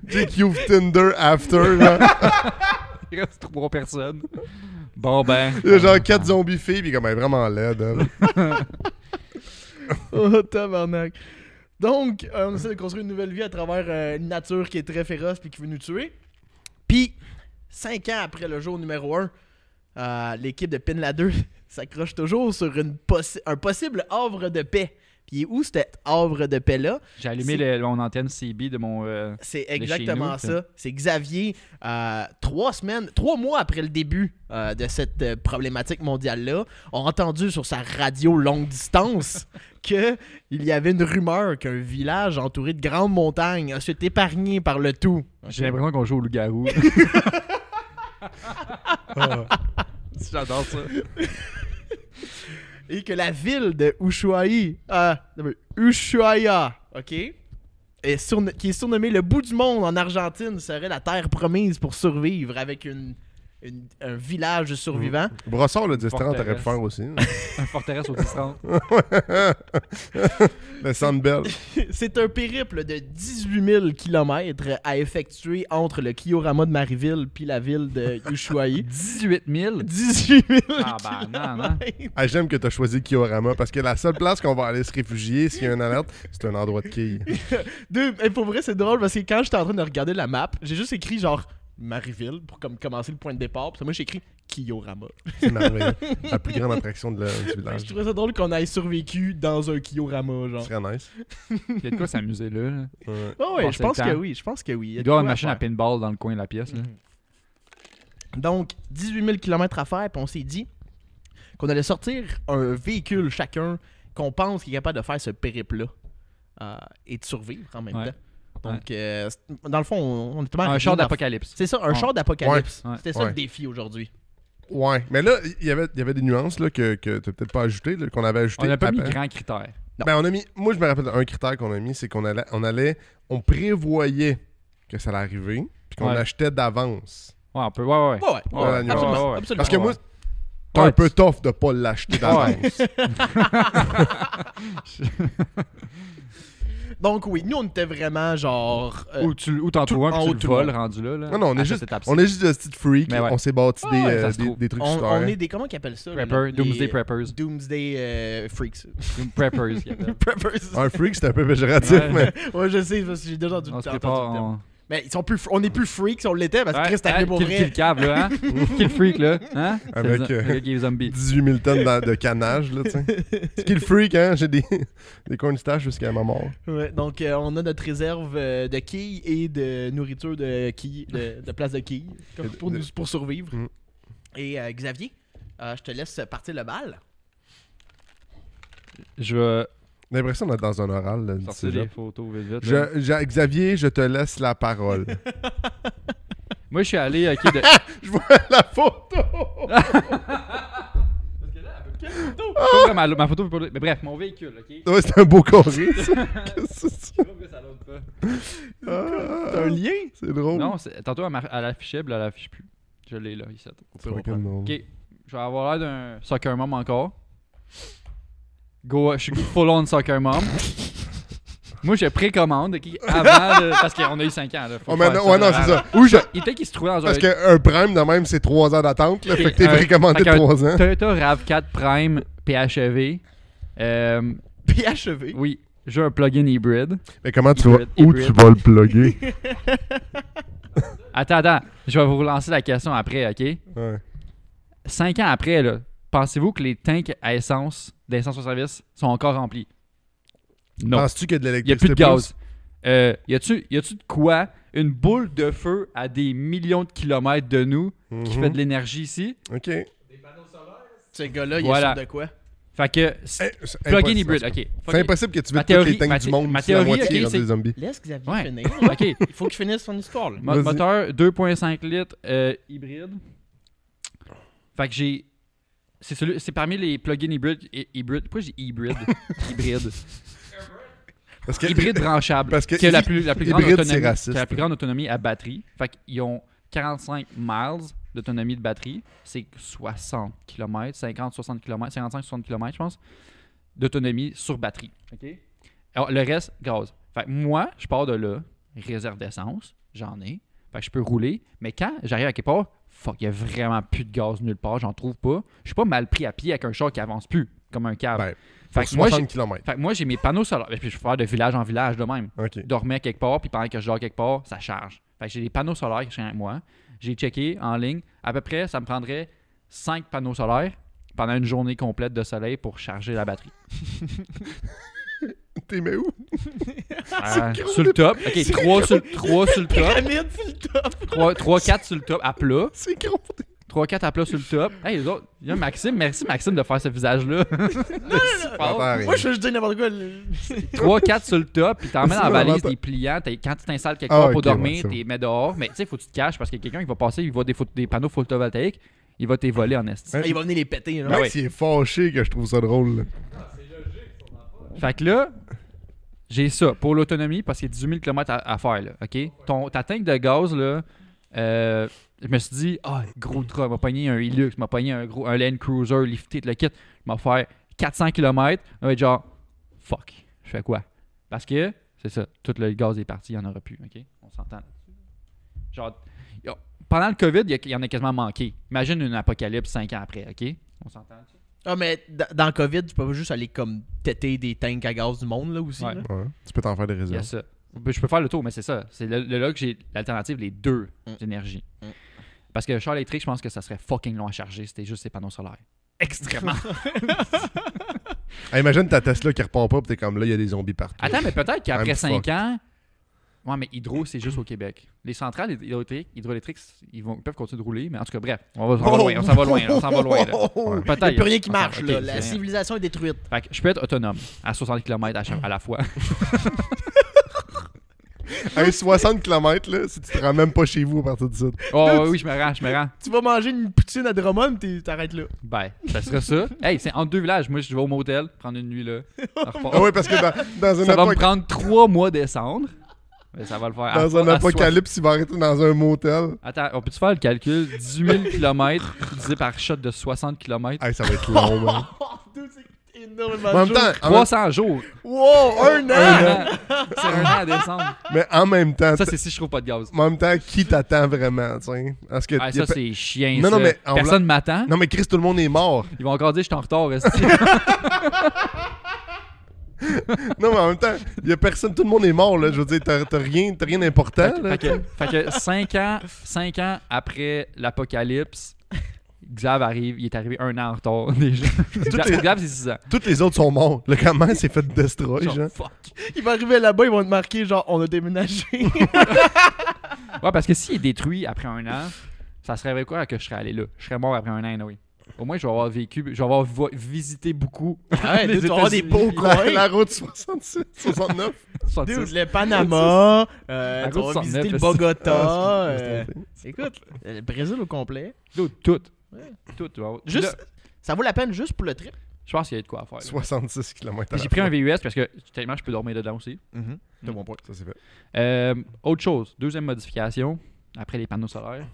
JQ Tinder after, là. Il reste 3 personnes. Bon, ben. Il y a genre 4 zombies filles, puis comme elle est vraiment laide. Elle. Oh, tabarnak. Donc, on essaie de construire une nouvelle vie à travers une nature qui est très féroce puis qui veut nous tuer. Puis, 5 ans après le jour numéro 1, l'équipe de Pin Ladder s'accroche toujours sur un possible havre de paix. Puis, où cet havre de paix-là? J'ai allumé mon antenne CB de mon. C'est chez exactement nous, ça. C'est Xavier, 3 mois après le début de cette problématique mondiale-là, a entendu sur sa radio longue distance qu'il y avait une rumeur qu'un village entouré de grandes montagnes a été épargné par le tout. J'ai l'impression qu'on joue au loup-garou. J'adore ça. Et que la ville de Ushuaia, ok, qui est surnommée le bout du monde en Argentine, serait la terre promise pour survivre avec un village survivant. Brossard, le 10-30, t'aurais pu Forteresse. faire aussi. Un forteresse au 10-30. Le Sandbell. C'est un périple de 18 000 km à effectuer entre le Kiorama de Marieville puis la ville de Ushuaia. 18 000. 18 000 Ah, ben, non, non. kilomètres. Ah, j'aime que t'as choisi Kiorama parce que la seule place qu'on va aller se réfugier s'il y a une alerte, c'est un endroit de quille. Pour vrai, c'est drôle parce que quand j'étais en train de regarder la map, j'ai juste écrit genre Marieville pour comme commencer le point de départ. Puis moi, j'ai écrit Kiorama. C'est merveilleux. La plus grande attraction du Je village. trouvais ça drôle qu'on ait survécu dans un Kiorama, Ce genre. serait nice. Il y a de quoi s'amuser là. là. Ouais. Oh ouais, je Passer pense le que temps. oui, je pense que oui. Il doit y avoir une machine à pinball dans le coin de la pièce. Là. Donc, 18 000 km à faire, puis on s'est dit qu'on allait sortir un véhicule chacun qu'on pense qu'il est capable de faire ce périple-là et de survivre en même Ouais. temps. Donc, dans le fond, on est Un char d'apocalypse. C'est ça, un char d'apocalypse. Ouais. C'était ça Ouais. le défi aujourd'hui. Ouais, mais là, il y avait des nuances là, que t'as peut-être pas ajoutées, là, qu'on avait ajoutées. On n'a pas mis après. grand critère. Ben, on a mis. Moi, je me rappelle un critère qu'on a mis, c'est on prévoyait que ça allait arriver, puis qu'on Ouais. achetait d'avance Ouais, on peut. Ouais. Ouais, Ouais, absolument, ouais. absolument. Parce que moi, c'est Ouais, un peu tough de pas l'acheter d'avance. Donc oui, nous on était vraiment genre... Ou t'en trouves un en puis haut tu de le tout le voles monde. rendu là. Non, on à est cette juste, étape-ci. on est juste des petites freaks. Mais ouais. On s'est bâti Ouais, ça se trouve. des trucs on super. est des... Comment qu'ils appellent ça? là, Prepper, les- Doomsday Preppers. Doomsday Freaks. Preppers, qu'ils appellent. Preppers. Un freak, c'est un peu péjoratif, Ouais. mais... Ouais, je sais, parce que j'ai déjà entendu On se entendu prépare. le terme. Mais ils sont plus, on est plus freaks si on l'était, parce que Chris, t'as pour Kill vrai. cave, là, hein? Kill freak, là. Hein? Avec, C'est le gars qui est zombie. 18 000 tonnes de canage, là, tu sais. Skill freak, hein? J'ai des cornstarch jusqu'à ma mort. Ouais, donc on a notre réserve de quilles et de nourriture de quilles, de place de quilles, comme pour survivre. Mm. Et Xavier, je te laisse partir le bal. Je vais J'ai l'impression d'être dans un oral, là, du sortir cégep. des photos vite. là. Xavier, je te laisse la parole. Moi, je suis allé, ok, de... Je vois la photo! Pas vraiment, ma photo, mais bref, mon véhicule, ok? Ouais, c'est un beau carré, ça. Qu'est-ce que c'est ça? Je sais pas pourquoi ça l'autre pas. T'as un lien? C'est drôle. Non, tantôt, elle affichait, puis là, elle affiche plus. Je l'ai là, ici. C'est fucking drôle. Ok, je vais avoir l'air d'un soccer mom encore. Je suis full on soccer mom. Moi, je précommande, ok, avant de... Parce qu'on a eu 5 ans, là. Faut Oh, mais faire non, ouais, non, là. c'est ça. Ou je... Il était qu'il se trouvait dans un... Parce qu'un prime de même, c'est 3 ans d'attente, là. Ok, Fait que t'es précommandé de fait qu'un 3 ans. Toyota RAV4 Prime PHEV. PHEV. Oui, j'ai un plug-in hybride. Mais comment tu Hybride, vas... Où hybride. tu vas le plugger? Attends, je vais vous relancer la question après, ok? Ouais. 5 ans après, là, pensez-vous que les tanks à essence d'essence au service sont encore remplis? Non. Penses-tu qu'il y a de Il n'y a l'électricité? plus de gaz. Y a-tu de quoi? Une boule de feu à des millions de kilomètres de nous qui fait de l'énergie ici? OK. Ce gars-là, il Voilà. est sûr de quoi? Fait que, C'est plug-in impossible. hybride, ok. C'est impossible que tu Ma mettes tous les théorie- tanks du monde ma si la théorie, moitié ok, sont c'est- des zombies. Laisse Xavier Ouais. finir. Ok. Il faut qu'il finisse son histoire. Là. Vas-y. Moteur 2.5 litres hybride. Fait que j'ai... C'est parmi les plug-in hybrides. Pourquoi j'ai hybride? Hybride. Parce que... Hybride branchable. Parce que qui a la plus grande hybride, c'est autonomie. raciste. Qui a la plus grande autonomie à batterie. Fait qu'ils ont 45 miles d'autonomie de batterie. C'est 60 km, 50-60 km, 55-60 km, je pense, d'autonomie sur batterie. OK? Alors, le reste, gaz. Fait que moi, je pars de là, réserve d'essence, j'en ai. Fait que je peux rouler. Mais quand j'arrive à quelque part, fuck, il y a vraiment plus de gaz nulle part, j'en trouve pas. Je suis pas mal pris à pied avec un char qui avance plus, comme un câble. Ben, fait Pour que moi, 60 km. Fait que moi, j'ai mes panneaux solaires. Puis je peux faire de village en village de même. OK. Dormir quelque part, puis pendant que je dors quelque part, ça charge. Fait que j'ai des panneaux solaires qui sont avec moi. J'ai checké en ligne. À peu près, ça me prendrait 5 panneaux solaires pendant une journée complète de soleil pour charger la batterie. T'es mais où? Sur le top. OK, 3 sur le top. Pyramide, c'est le top. 3, 4 sur le top, à plat. C'est gros. 3, 4 à plat sur le top. Hey, les autres, il y a Maxime. Merci, Maxime, de faire ce visage-là. Moi, je fais juste dire n'importe quoi. 3, 4 sur le top, puis t'emmènes C'est en valise vraiment des pliants. Quand tu t'installes quelque Ah, part pour ok, dormir, ouais, c'est tu les mets dehors. Mais tu sais, faut que tu te caches parce que quelqu'un qui va passer, il voit des panneaux photovoltaïques, il va t'évoler en esti. Ouais. Il va venir les péter. Là. Ben Max, il est fâché que je trouve ça drôle. Là. Fait que là, j'ai ça pour l'autonomie parce qu'il y a 18 000 km à faire. Là, OK? Ta tank de gaz, là, je me suis dit, gros truck, m'a pogné un Hilux, m'a pogné un Land Cruiser, lifté, le kit, m'a fait 400 km. On va être genre, fuck, je fais quoi? Parce que, c'est ça, tout le gaz est parti, il n'y en aura plus. OK? On s'entend là-dessus. Genre, pendant le COVID, il y en a quasiment manqué. Imagine une apocalypse 5 ans après. OK? On s'entend là-dessus? Ah, mais dans le COVID, tu peux pas juste aller comme têter des tanks à gaz du monde là aussi. Ouais. Là. Ouais. Tu peux t'en faire des Il y a réserves. ça. Je peux faire le tour, mais c'est ça. C'est là que j'ai l'alternative, les deux énergies. Parce que le char électrique, je pense que ça serait fucking long à charger. C'était juste ces panneaux solaires. Extrêmement. Ah, imagine ta Tesla qui repart pas, pis t'es comme là, il y a des zombies partout. Attends, mais peut-être qu'après I'm 5 fucked. ans. Ouais, mais hydro, c'est juste au Québec. Les centrales hydroélectriques, ils peuvent continuer de rouler, mais en tout cas, bref, on s'en va loin. On s'en va loin. Là. Il n'y a Peut-être. plus rien qui Enfin, marche. ok, Là. La c'est- civilisation est détruite. Fait que je peux être autonome à 60 km à la fois. Hey, 60 km, là, si tu te rends même pas chez vous à partir de ça. Oh oui, je me rends. Tu vas manger une poutine à Drummond, t'arrêtes là. Ben, ça serait ça. Hey, c'est entre deux villages. Moi, je vais au motel, prendre une nuit là. On repart. Ah ouais, parce que dans une Ça va me époque... prendre 3 mois descendre. Mais ça va le faire. Dans un apocalypse, il va arrêter dans un motel. Attends, on peut-tu faire le calcul? 18 000 km divisé par shot de 60 km. Hey, ça va être long, man. C'est énormément En même temps, 300 jours. Wow, un an! C'est un an à descendre. mais en même temps, Ça, c'est si je trouve pas de gaz. en même temps, qui t'attend vraiment, tu sais? Parce que Ah, ça, c'est chiant. Non, ça. non, mais en Personne m'attend. Non, mais Chris, tout le monde est mort. Ils vont encore dire que je suis en retard. esti. Non, mais en même temps, il y a personne, tout le monde est mort, là. Je veux dire, t'as rien d'important, là. Fait que 5 ans après l'apocalypse, Xav arrive. Il est arrivé un an en retard déjà. Xav, c'est 6 ans. Tous les autres sont morts. Le gamin s'est fait destroy, genre. Fuck. Il va arriver là-bas, ils vont te marquer genre on a déménagé. Ouais, parce que s'il est détruit après un an, ça serait quoi que je serais allé là? Je serais mort après un an, oui. Au moins, je vais avoir vécu, je vais avoir visité beaucoup. Ouais, tu vas avoir des beaux coins. La route 66, 69. Dude, le Panama, tu route vas 69, visiter le là, Bogota. c'est- Écoute, le Brésil au complet. Tout. Ouais. Tout. Juste, Là, ça vaut la peine juste pour le trip. je pense qu'il y a de quoi à faire. là. 66 km. J'ai pris un VUS parce que tellement je peux dormir dedans aussi. C'est bon point. Ça, c'est fait. Autre chose, deuxième modification, après les panneaux solaires,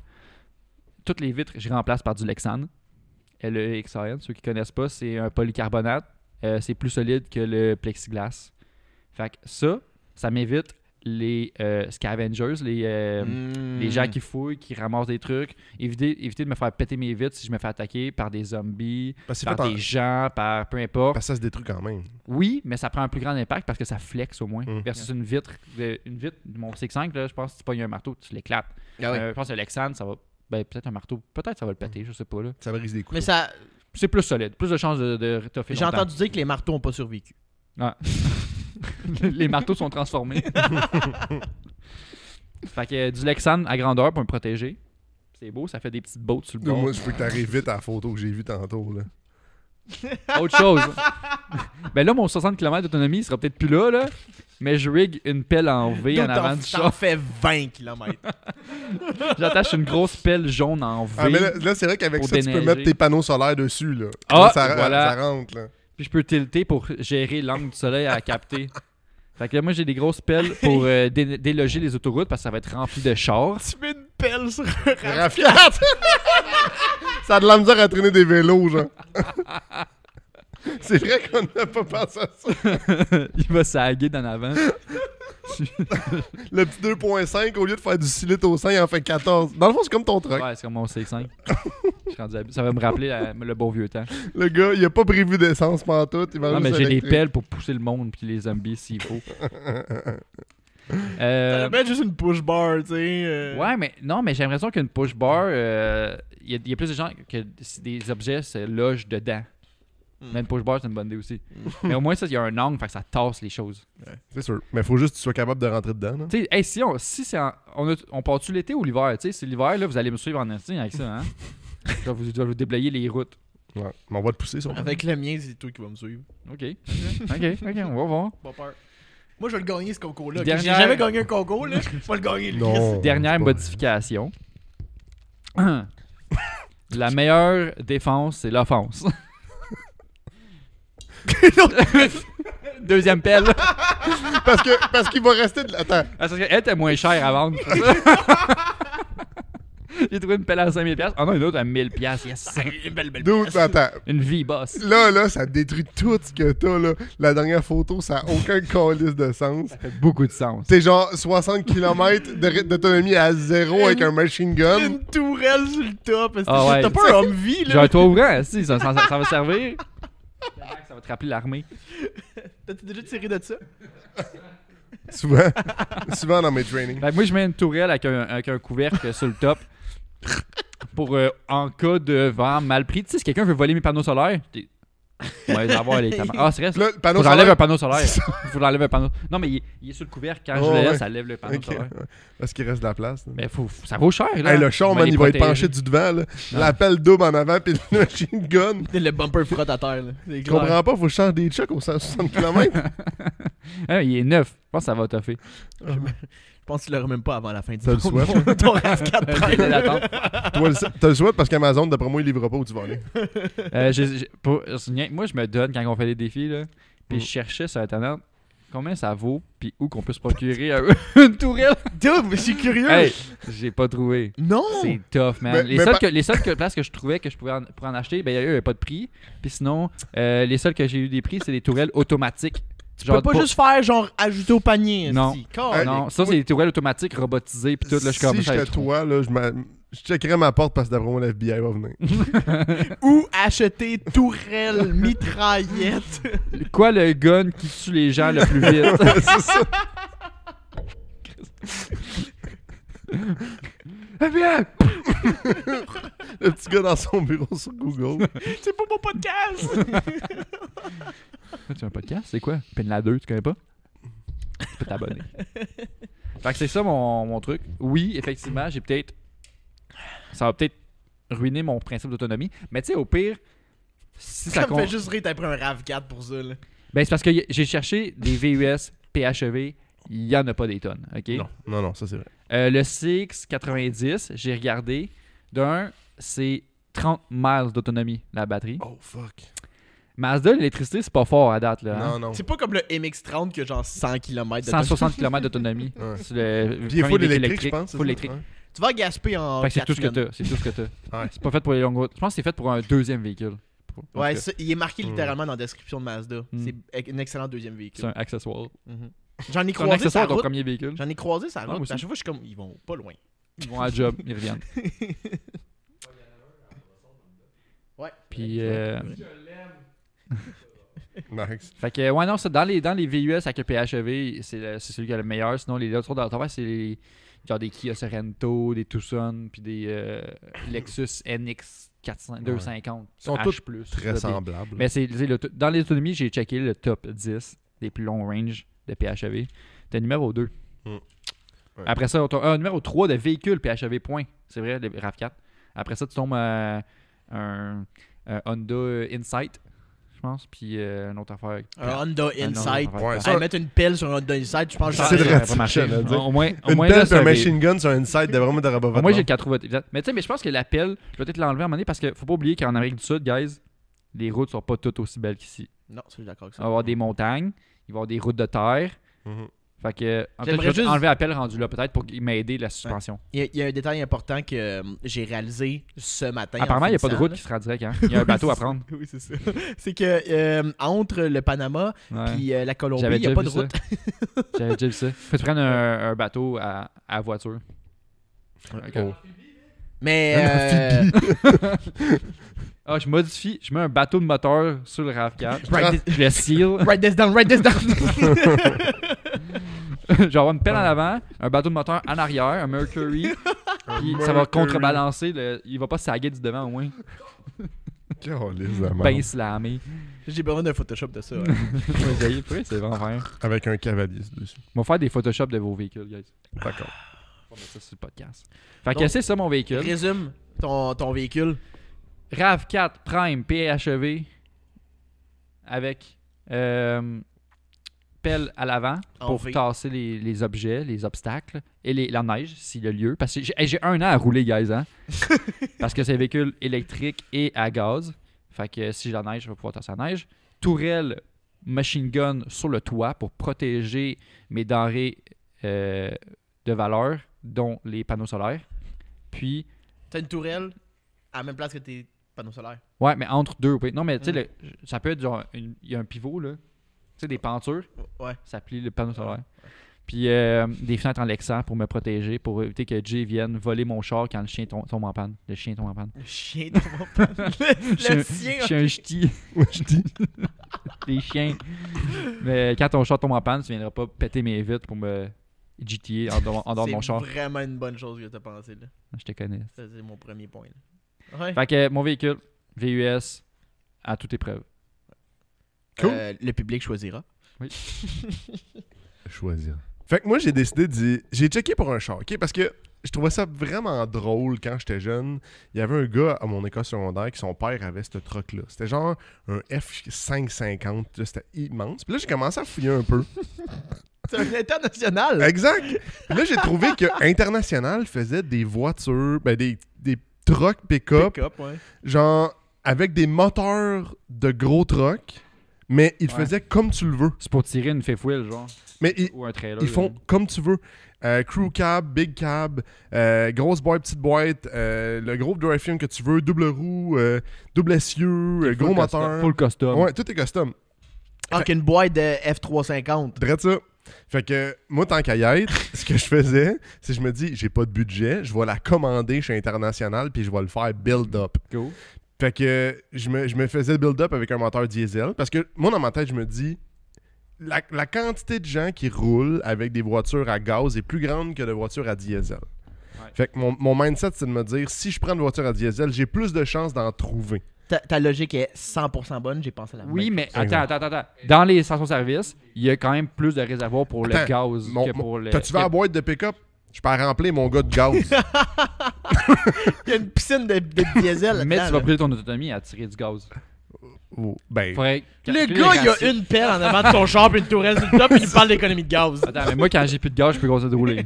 toutes les vitres, je remplace par du Lexan. LEXAN, ceux qui connaissent pas, c'est un polycarbonate. C'est plus solide que le plexiglas. Fait que ça m'évite les scavengers, les gens qui fouillent, qui ramassent des trucs. Éviter de me faire péter mes vitres si je me fais attaquer par des zombies, Parce que c'est par fait des gens, par peu importe. Parce que ça se détruit quand même. Oui, mais ça prend un plus grand impact parce que ça flex au moins. Mm. Versus une vitre, mon C5, là, je pense que si tu pognes un marteau, tu l'éclates. Ah oui. Je pense que le Lexan, ça va. Ben, peut-être un marteau, peut-être ça va le péter, je sais pas. Là. Ça brise des coups. Mais ça, C'est plus solide, plus de chances de toffer j'ai longtemps. entendu dire que les marteaux ont pas survécu. Ouais. Les marteaux sont transformés. Fait que du Lexan à grandeur pour me protéger. C'est beau, ça fait des petites bottes sur le bord. Moi, je veux que t'arrives vite à la photo que j'ai vue tantôt, là. Autre chose. Ben là, mon 60 km d'autonomie il sera peut-être plus là, mais je rig une pelle en V en avant du T'en char. fais 20 km. J'attache une grosse pelle jaune en V. Ah, mais là c'est vrai qu'avec pour ça, tu peux déneiger. mettre tes panneaux solaires dessus, là. Ah, Là, voilà. ça rentre, là. Puis je peux tilter pour gérer l'angle du soleil à capter. Fait que là, moi, j'ai des grosses pelles pour déloger les autoroutes parce que ça va être rempli de chars. Tu mets une pelle sur un Rafiat! Ça a de la misère à traîner des vélos, genre. C'est vrai qu'on n'a pas pensé à ça. Il va saguer d'en avant. Le petit 2.5, au lieu de faire du 6 litres au 100, il en fait 14. Dans le fond, c'est comme ton truck. Ouais, c'est comme mon C5. Je suis rendu ça va me rappeler le beau vieux temps. Le gars, il a pas prévu d'essence pendant tout. Il va Non, mais juste j'ai des électrique. pelles pour pousser le monde puis les zombies s'il faut. Mettre juste une push bar, tu sais. Ouais, mais non, mais j'ai l'impression qu'une push bar, il y a plus de gens que des objets se logent dedans. Mais une push bar, c'est une bonne idée aussi. Mais au moins, ça, il y a un angle, fait que ça tasse les choses. C'est sûr. Mais faut juste que tu sois capable de rentrer dedans. Là. Tu sais, hey, si c'est on part-tu l'été ou l'hiver? Tu sais, c'est l'hiver, là, vous allez me suivre en esti avec ça, hein? je vais vous déblayer les routes. Ouais. Mais on va te pousser sur Avec le mien, c'est toi qui vas me suivre. OK, on va voir. Pas peur. Moi, je vais le gagner, ce concours-là. Dernière- J'ai jamais gagné un concours, là. Je vais le gagner, lui. Non. Dernière c'est pas modification. La meilleure défense, c'est l'offense. Deuxième pelle. Parce qu'il va rester... Attends. Parce qu'elle était moins chère à vendre. J'ai trouvé une pelle à 5000$. Ah non, une autre à 1000$. Yes. Une belle Dude, attends. Une V-Boss. Là, ça détruit tout ce que t'as, là. La dernière photo, ça a aucun calice de sens. Ça fait beaucoup de sens. C'est genre 60 km d'autonomie à zéro avec un machine gun. Une tourelle sur le top. Ah ouais. T'as pas un Humvee, J'ai là. un toit ouvrant, si, ça va servir. Ça va te rappeler l'armée. T'as-tu déjà tiré de ça? Souvent dans mes trainings. Fait que moi, je mets une tourelle avec un couvercle sur le top pour, en cas de vent mal pris. Tu sais, si quelqu'un veut voler mes panneaux solaires, ouais, avoir les Ah, c'est vrai. Là, le panneau Faut que j'enlève solaire- un panneau solaire. Faut que j'enlève un panneau. Non, mais il est sur le couvercle. Quand je Oh, le laisse, ouais. ça lève le panneau Ok, solaire. ouais. Parce qu'il reste de la place. là. Mais ça vaut cher, là. Hey, le char, man, les il va être protéger. penché du devant. Là. Non. L'appel double en avant, puis le machine gun. Le bumper frotte à terre, là. C'est Je clair. comprends pas, faut changer des chucks au 160 km. Ah, il est neuf. Je pense que ça va toffer. Je pense qu'il l'aurait même pas avant la fin du Ça le monde. souhaite. Ton RAV4 Délai Prime. d'attente. T'as le souhait parce qu'Amazon, d'après moi, il livrera pas où tu vas aller. Moi, je me donne quand on fait des défis, là. Puis je cherchais sur Internet combien ça vaut, puis où qu'on peut se procurer une tourelle. Dude, mais je suis curieux. Hey, j'ai pas trouvé. Non. C'est tough, man. Mais Les seules places que je trouvais que je pouvais pour en acheter, ben il y avait pas de prix. Puis sinon, les seules que j'ai eu des prix, c'est des tourelles automatiques. Tu peux pas juste faire genre ajouter au panier. Non. Non. Ça, c'est des tourelles automatiques robotisées, puis tout. Là, je Si j'étais toi, là, je checkerais ma porte parce que d'après moi, l'FBI va venir. Ou acheter tourelle mitraillette. Quoi le gun qui tue les gens le plus vite? C'est ça. FBI! Le petit gars dans son bureau sur Google. C'est pas mon podcast. Tu as un podcast? C'est quoi? Penla 2, tu connais pas? Tu peux t'abonner. Fait que c'est ça mon truc. Oui, effectivement, ça va peut-être ruiner mon principe d'autonomie. Mais tu sais, au pire, si ça me fait juste rire, t'as pris un RAV4 pour ça, là. Ben, c'est parce que j'ai cherché des VUS, PHEV, il y en a pas des tonnes, ok? Non, ça c'est vrai. Le CX90, j'ai regardé. D'un, c'est 30 miles d'autonomie, la batterie. Oh fuck. Mazda, l'électricité, c'est pas fort à date, là. Hein? Non. C'est pas comme le MX-30 qui a genre 100 km 160 km d'autonomie. Ouais. C'est le Puis il est premier full véhicule électrique, je pense. Full électrique. Ouais. Tu vas gasper en. Fait que c'est 4 tout ce que semaines. t'as. C'est tout ce que t'as. Ouais. C'est pas fait pour les longues routes. Je pense que c'est fait pour un deuxième véhicule. Ouais, En tout cas, il est marqué littéralement dans la description de Mazda. Mm. C'est un excellent deuxième véhicule. c'est un accessoire. Mhm. J'en ai C'est un croisé accessoire sa à ton route. premier véhicule. J'en ai croisé sa moi route. aussi. À chaque fois, je suis comme, ils vont pas loin. Ils vont à la job, ils reviennent. Ouais. Puis, Nice. fait que, ouais, non, c'est dans les VUS avec le PHEV, c'est celui qui a le meilleur. Sinon, les autres dans le c'est genre des Kia Sorento, des Tucson, puis des Lexus NX 250. Ils sont H+, tous plus, Très là, semblable. mais dans l'autonomie, j'ai checké le top 10 des plus longs range de PHEV. T'es numéro 2. Ouais. Après ça, numéro 3 de véhicules PHEV, point. C'est vrai, le RAV4. Après ça, tu tombes à un Honda Insight, je pense, puis une autre affaire. Un Honda Insight. Ouais, Aller mettre une pelle sur un Honda Insight, je pense que C'est ça le ça rat- va marcher. j'allais dire. Au moins, Une là, pelle et c'est un un machine gun sur un site de vraiment de rabat. moi, j'ai le 4 roues. Mais tu sais, je pense que la pelle, je vais peut-être l'enlever à un moment donné parce qu'il faut pas oublier qu'en Amérique du Sud, guys, les routes sont pas toutes aussi belles qu'ici. Non, je suis d'accord avec Il va y ça. avoir des montagnes, il va y avoir des routes de terre. Mhm. Fait que, en fait, J'aimerais je vais juste- enlever la pelle rendue là, peut-être pour m'aider la suspension. Il y a un détail important que j'ai réalisé ce matin. Apparemment, il n'y a pas de finissant, route là. qui sera direct. Hein? Il y a un bateau à prendre. Oui, c'est ça. C'est que entre le Panama Ouais. et la Colombie, J'avais il n'y a déjà pas vu de ça. route. J'avais déjà vu ça. Faut que tu prennes un bateau à voiture. Ok. Oh. Mais. Ah, je modifie, je mets un bateau de moteur sur le RAV4. Write Je le seal. Write this down, write this down. Je vais avoir une pelle en avant, un bateau de moteur en arrière, un Mercury. Puis ça va Mercury. contrebalancer. Il va pas saguer du devant au moins. Calisse de merde. Ben slamé. J'ai besoin d'un Photoshop de ça. Ouais. C'est vraiment faire. Avec un cavalier dessus. On va faire des Photoshop de vos véhicules, guys. D'accord. On va mettre ça sur le podcast. Fait que Donc, c'est ça mon véhicule. Résume ton véhicule. RAV4 Prime PHEV avec pelle à l'avant En pour V. tasser les objets, les obstacles et la neige s'il y a lieu. Parce que j'ai 1 an à rouler, guys. Hein? Parce que c'est un véhicule électrique et à gaz. Fait que si j'ai la neige, je vais pouvoir tasser la neige. Tourelle machine gun sur le toit pour protéger mes denrées de valeur, dont les panneaux solaires. Puis, T'as une tourelle à la même place que tes panneaux solaires. ouais, mais entre deux. Oui. Non, mais tu sais, ça peut être genre, il y a un pivot, là. Tu sais, des pentures, Ouais. ça plie le panneau solaire. Puis des fenêtres en lexan pour me protéger, pour éviter que Jay vienne voler mon char quand le chien tombe en panne. Le chien tombe en panne. Le chien dans mon pan. Le Je sien. suis un ch'ti. Je dis. Les chiens. Mais quand ton char tombe en panne, tu viendras pas péter mes vitres pour me GTA en dehors de mon char. C'est vraiment une bonne chose que t'as pensé là. Je te connais. Ça, c'est mon premier point. Là. Ouais. Fait que mon véhicule, VUS, à toute épreuve. Cool. Le public choisira. Choisir. Fait que moi, j'ai décidé de... J'ai checké pour un char, OK? Parce que je trouvais ça vraiment drôle quand j'étais jeune. Il y avait un gars à mon école secondaire qui son père avait ce truck-là. C'était genre un F550. Là, c'était immense. Puis là, j'ai commencé à fouiller un peu. C'est un international. Exact! Puis là, j'ai trouvé que International faisait des voitures, ben des trucks pick-up, Pick-up, ouais. genre avec des moteurs de gros trucks, mais ils le faisaient comme tu le veux. C'est pour tirer une fifth wheel, genre. Mais Ou un trailer. ils font comme tu veux. Crew cab, big cab, grosse boîte, petite boîte, le gros drivetrain que tu veux, double roue, double essieu, gros moteur. Full custom. Ouais, tout est custom. Ah, qu'une boîte de F350. Drette ça. Fait que moi, tant qu'à y être, ce que je faisais, c'est que je me dis, j'ai pas de budget, je vais la commander chez International puis je vais le faire build-up. Cool. Fait que je me faisais build-up avec un moteur diesel parce que moi, dans ma tête, je me dis, la quantité de gens qui roulent avec des voitures à gaz est plus grande que de voitures à diesel. Ouais. Fait que mon mindset, c'est de me dire, si je prends une voiture à diesel, j'ai plus de chances d'en trouver. Ta logique est 100% bonne, j'ai pensé la même. Oui, mais Exact. attends. Dans les stations-service, il y a quand même plus de réservoirs pour le Attends, gaz que pour le... T'as-tu vu la boîte de pick-up? Je peux remplir mon gars de gaz. Il y a une piscine de diesel Mais là-dedans, tu vas là. brûler ton autonomie à tirer du gaz. Ben, Faudrait Le calculer gars, il ratio. a une pelle en avant de son char puis une tourelle sur le top, puis il parle d'économie de gaz. Attends, mais moi, quand j'ai plus de gaz, je peux continuer de rouler.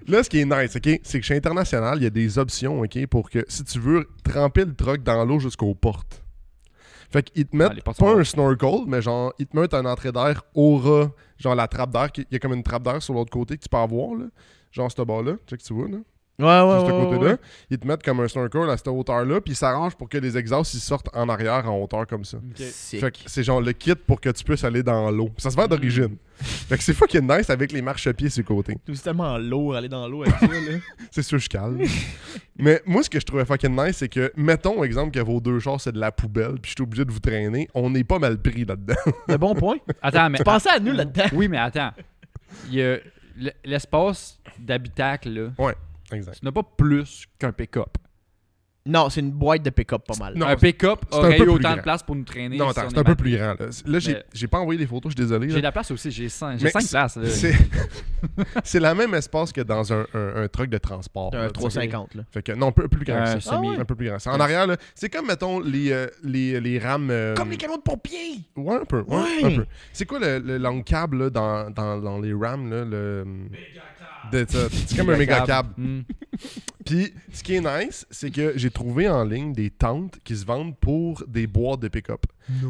là, ce qui est nice, OK, c'est que chez International, il y a des options, OK, pour que si tu veux tremper le truck dans l'eau jusqu'aux portes. Fait qu'ils te mettent les portes pas sont un snorkel, mais genre, ils te mettent une entrée d'air aura, genre la trappe d'air, il y a comme une trappe d'air sur l'autre côté que tu peux avoir, là. Genre, ce bas-là, check, tu vois, là. Ouais, Juste à côté-là. Ils te mettent comme un snorkel à cette hauteur-là, puis ils s'arrangent pour que les exhausts ils sortent en arrière en hauteur comme ça. Fait que c'est genre le kit pour que tu puisses aller dans l'eau. Ça se vend d'origine. Fait que c'est fucking nice avec les marchepieds sur le côté. C'est tellement lourd aller dans l'eau avec ça, là. C'est sûr, je cale. Mais moi, ce que je trouvais fucking nice, c'est que, mettons, exemple, que vos deux chars, c'est de la poubelle, puis je suis obligé de vous traîner, on n'est pas mal pris là-dedans. Un bon point. Attends, mais... Pensez à nous là-dedans. Oui, mais attends. Il y a l'espace d'habitacle, là. Exact. Tu n'as pas plus qu'un pick-up. Non, c'est une boîte de pick-up pas mal. Non, un pick-up c'est un aurait peu eu plus autant de grand. place pour nous traîner. Non, si attends, on c'est est un peu mal plus grand. Là, j'ai pas envoyé les photos, je suis désolé. J'ai là. de la place aussi, j'ai 5 Mais places. Là. C'est la même espace que dans un truck de transport. Un là, tu sais. 350, là. Fait que non, un peu plus grand que ça. semi. Un peu plus grand. C'est en arrière, là. C'est comme, mettons, les rames. Comme les camions de pompiers! Ouais, un peu. Ouais. Un peu. C'est quoi le long cab là, dans les rams, là? C'est comme un méga cab. Hmm. Puis, ce qui est nice, c'est que j'ai trouvé en ligne des tentes qui se vendent pour des boîtes de pick-up.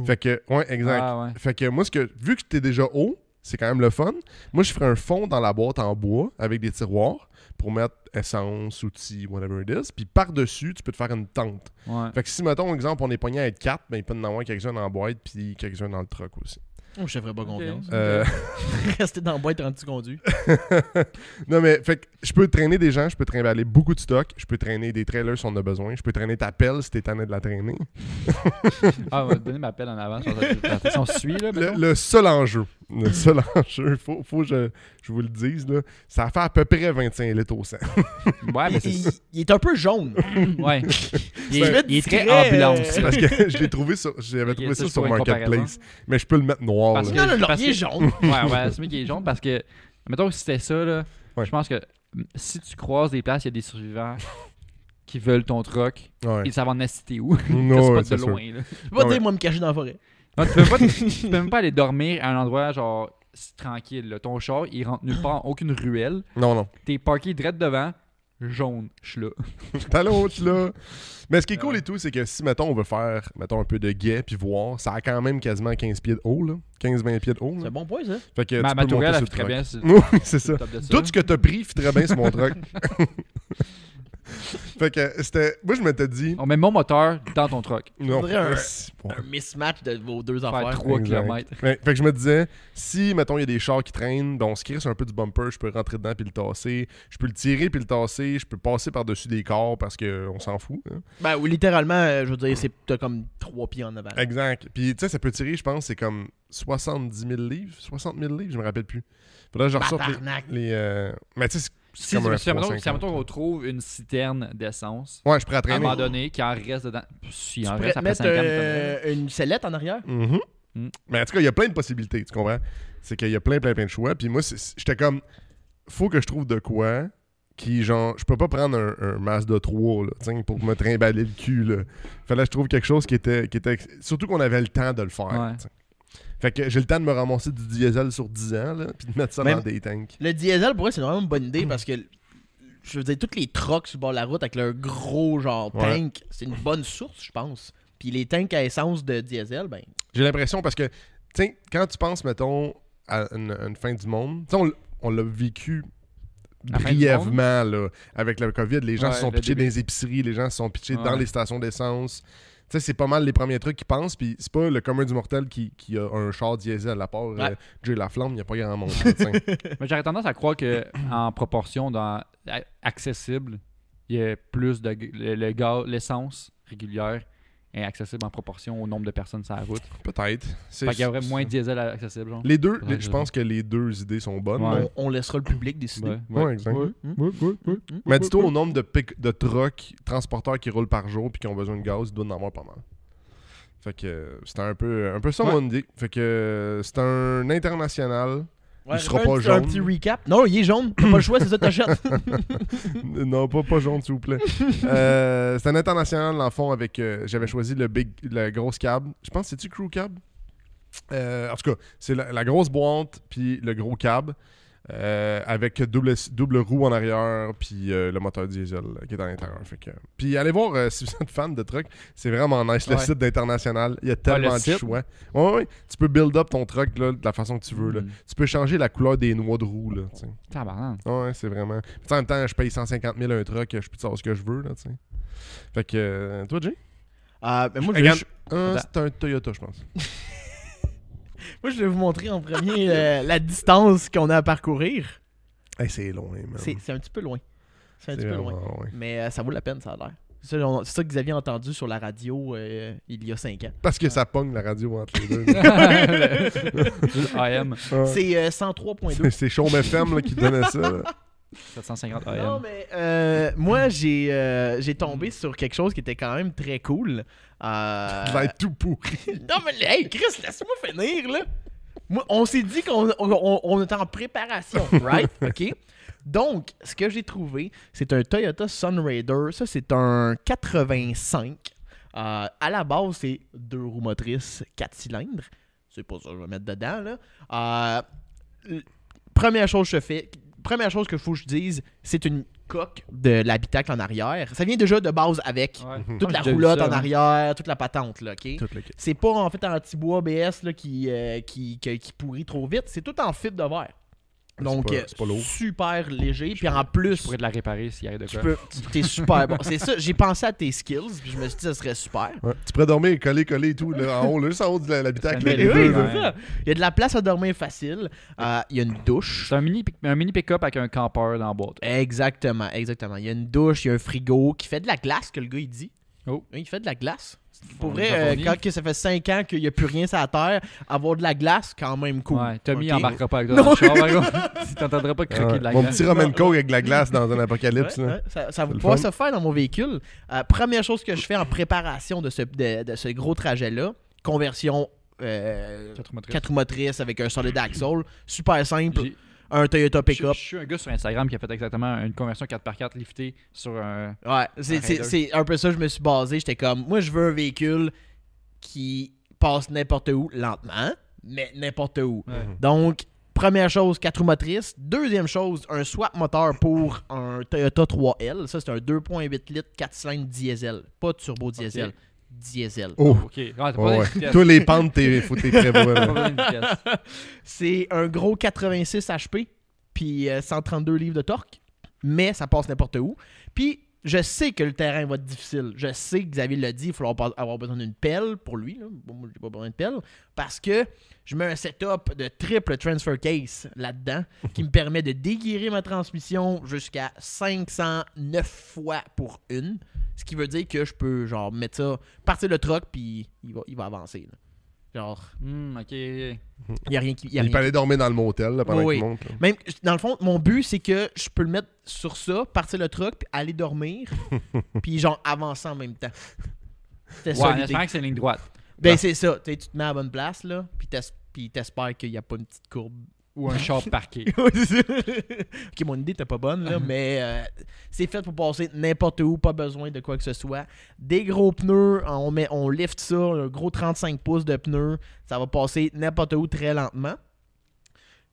Fait que, ouais, exact. Ah, ouais. Fait que moi, vu que t'es déjà haut, c'est quand même le fun. Moi, je ferais un fond dans la boîte en bois avec des tiroirs pour mettre essence, outils, whatever it is. Puis par-dessus, tu peux te faire une tente. Ouais. Fait que si, mettons, exemple, on est pogné à être 4, ben, il peut y en avoir quelques-uns dans la boîte puis quelques-uns dans le truck aussi. Oh, je te ferais pas confiance. Rester dans la boîte quand tu conduis. Non, mais fait que je peux traîner des gens, je peux trimballer beaucoup de stock, je peux traîner des trailers si on a besoin, je peux traîner ta pelle si t'es tanné de la traîner. Ah, on va te donner ma pelle en avant. Si on se suit, là. mettons. Le seul enjeu, faut que je vous le dise, là, ça fait à peu près 25 litres au 100. Ouais, mais c'est... Il est un peu jaune. Ouais. Il C'est est très très, ambulance. Parce que je l'ai trouvé j'avais Ok, trouvé ça, ça je sur pourrais une Marketplace, mais je peux le mettre noir. Parce là. que- Non, parce il est que- jaune. Ouais, c'est moi qui est jaune parce que, mettons que c'était ça, là, Ouais. je pense que si tu croises des places, il y a des survivants qui veulent ton truck, Ouais. ils savent en citer où. Non, C'est ouais, pas c'est de sûr. loin, là. Je vais pas Ouais. dire, moi, me cacher dans la forêt. Non, tu peux même pas aller dormir à un endroit genre tranquille. Là. Ton char, il rentre nulle part, aucune ruelle. Non. T'es parké direct devant, jaune, je suis là. T'as l'autre, là. Mais ce qui est cool et tout, c'est que si, mettons, on veut faire, mettons, un peu de guet puis voir, ça a quand même quasiment 15 pieds de haut, là. 15-20 pieds de haut, C'est là. un bon point, ça. Fait que Ma tu peux tourelle, monter elle sur fait le très truck. bien. Oui, c'est ça. Top de ça. Tout ce que t'as pris fit très bien sur mon truck. Fait que c'était... Moi, je m'étais dit... On met mon moteur dans ton truck. Non, Faudrait un- merci. Un mismatch de vos deux Faire affaires. 3 Exact. km. Fait que je me disais, si, mettons, il y a des chars qui traînent, ben on se crisse un peu du bumper, je peux rentrer dedans puis le tasser. Je peux le tirer puis le tasser. Je peux passer par-dessus des corps parce qu'on s'en fout. Hein. Ben, oui, littéralement, je veux dire, t'as comme 3 pieds en avant. Exact. Puis, tu sais, ça peut tirer, je pense, c'est comme 70 000 livres, 60 000 livres, je me rappelle plus. Faudrait que je ressorte Tabarnak. les mais tu sais, Si, c'est comme un si, admettons, 350. on trouve une citerne d'essence, Ouais, je pourrais à un traîner. moment donné, qui en reste dedans. Si Tu en pourrais reste te après mettre 5 ans, une sellette en arrière? Mhm. Mm. Mais en tout cas, il y a plein de possibilités, tu comprends? C'est qu'il y a plein de choix. Puis moi, j'étais comme, faut que je trouve de quoi qui, genre, je peux pas prendre un Mazda 3, là, t'sais, pour me trimballer le cul, là. Fallait que je trouve quelque chose qui était surtout qu'on avait le temps de le faire, Ouais. t'sais. Fait que j'ai le temps de me ramasser du diesel sur 10 ans, là, puis de mettre ça Même- dans des tanks. Le diesel, pour moi, c'est vraiment une bonne idée parce que, je veux dire, toutes les trucks sur le bord de la route avec leur gros genre Ouais. tank, c'est une bonne source, je pense. Puis les tanks à essence de diesel, ben... J'ai l'impression parce que, tu sais, quand tu penses, mettons, à une fin du monde, tu sais, on l'a vécu brièvement là, avec le COVID. Les gens se sont pitchés dans les épiceries, les gens se sont pitchés dans les stations d'essence. Tu sais, c'est pas mal les premiers trucs qu'ils pensent, puis c'est pas le commun du mortel qui a un char diesel, à part Jay Laflamme, il n'y a pas grand monde. Mais j'aurais tendance à croire qu'en proportion accessible, il y a plus de le gaz, l'essence régulière est accessible en proportion au nombre de personnes sur la route. Peut-être. Fait qu'il y aurait moins de diesel accessible. Genre. Les deux, je pense que les deux idées sont bonnes. Ouais. On laissera le public décider. Ouais, exact. Mais dis-toi, au nombre de trucks, transporteurs qui roulent par jour puis qui ont besoin de gaz, il doit en avoir pas mal. Fait que c'était un peu ça mon idée. Fait que c'est un international. Ouais, il sera pas jaune. Un petit recap. Non, il est jaune. T'as pas le choix, c'est ça que t'achètes. Non, pas jaune, s'il vous plaît. C'est un international, dans le fond, avec... j'avais choisi la grosse cab. Je pense, c'est-tu crew cab? En tout cas, c'est la grosse boîte, puis le gros cab, avec double roue en arrière, puis le moteur diesel qui est à l'intérieur. Puis allez voir, si vous êtes fan de truck, c'est vraiment nice, le site d'International. Il y a tellement de choix. Ouais. Tu peux build up ton truck là, de la façon que tu veux. Là. Tu peux changer la couleur des noix de roue. Là, ouais, c'est vraiment... en même temps, je paye 150 000 un truck, je peux savoir ce que je veux. Là, t'sais. Fait que, toi, Jay? Ben moi, c'est un Toyota, je pense. Moi, je vais vous montrer en premier la distance qu'on a à parcourir. Hey, c'est loin, man. C'est un petit peu loin. C'est un petit peu loin. Loin. Mais ça vaut la peine, ça a l'air. C'est ça que vous aviez entendu sur la radio il y a 5 ans. Parce que ça pogne la radio entre les deux. AM. C'est 103.2. C'est Chaume FM là, qui donnait ça. Là. 750 AM. Non, mais moi, j'ai tombé sur quelque chose qui était quand même très cool. Ça va être tout pourri. Non, mais hey, Chris, laisse-moi finir, là. Moi, on s'est dit qu'on est en préparation, right? OK? Donc, ce que j'ai trouvé, c'est un Toyota Sunraider. Ça, c'est un 85. À la base, c'est 2 roues motrices, 4 cylindres. C'est pas ça que je vais mettre dedans, là. Première chose que faut que je dise, c'est une coque de l'habitacle en arrière. Ça vient déjà de base avec toute la roulotte en arrière, toute la patente, là, OK? C'est pas en fait en petit bois BS là, qui pourrit trop vite. C'est tout en fibre de verre. Donc, c'est pas lourd. super léger. Puis en plus... Je pourrais te la réparer s'il y a de quoi. T'es super bon. C'est ça, j'ai pensé à tes skills, puis je me suis dit que ça serait super. Ouais. Tu pourrais dormir coller et tout, là, en haut, là, juste en haut de l'habitacle. Oui, c'est ça. Il y a de la place à dormir facile. Il y a une douche. C'est un mini pick-up avec un campeur dans la boîte. Exactement. Il y a une douche, il y a un frigo qui fait de la glace, que le gars, il dit. Oh. Oui, il fait de la glace. Pour vrai, quand que ça fait 5 ans qu'il n'y a plus rien sur la terre, avoir de la glace, quand même cool. Ouais, Tommy embarquera pas avec toi dans le char, par exemple. Tu t'entendras pas croquer de la glace. Mon petit Roman Coke avec de la glace dans un apocalypse. Ça va pouvoir se faire dans mon véhicule. Première chose que je fais en préparation de ce gros trajet-là, conversion 4 roues motrices avec un solid axle. Super simple. Un Toyota Pickup. Je suis un gars sur Instagram qui a fait exactement une conversion 4x4 liftée sur un... Ouais, c'est un peu ça que je me suis basé. J'étais comme, moi, je veux un véhicule qui passe n'importe où, lentement, mais n'importe où. Ouais. Donc, première chose, 4 roues motrices. Deuxième chose, un swap moteur pour un Toyota 3L. Ça, c'est un 2.8 litres 4 cylindres diesel. Pas de turbo diesel. Okay. Diesel. Oh, ok. Ouais, t'as pas Tous les pentes, faut t'es prévoir. C'est un gros 86 HP, puis 132 livres de torque, mais ça passe n'importe où. Puis, je sais que le terrain va être difficile. Je sais que Xavier l'a dit, il va falloir avoir besoin d'une pelle pour lui. Là. Bon, moi, j'ai pas besoin de pelle, parce que je mets un setup de triple transfer case là-dedans qui me permet de déguirer ma transmission jusqu'à 509 fois pour une. Ce qui veut dire que je peux genre mettre ça, partir le truck, puis il va avancer. Là. Genre. Ok. Il n'y a rien qui. Il peut aller dormir dans le motel là, pendant qu'il monte. Là. Même, dans le fond, mon but, c'est que je peux le mettre sur ça, partir le truck, puis aller dormir, puis genre avancer en même temps. C'était ça. Ouais, j'espère que c'est une ligne droite. Ben, c'est ça. Tu te mets à la bonne place, là, puis t'espères qu'il n'y a pas une petite courbe. Ou un char parqué. Ok, mon idée n'était pas bonne, là, mais c'est fait pour passer n'importe où, pas besoin de quoi que ce soit. Des gros pneus, on lift ça, un gros 35 pouces de pneus, ça va passer n'importe où très lentement.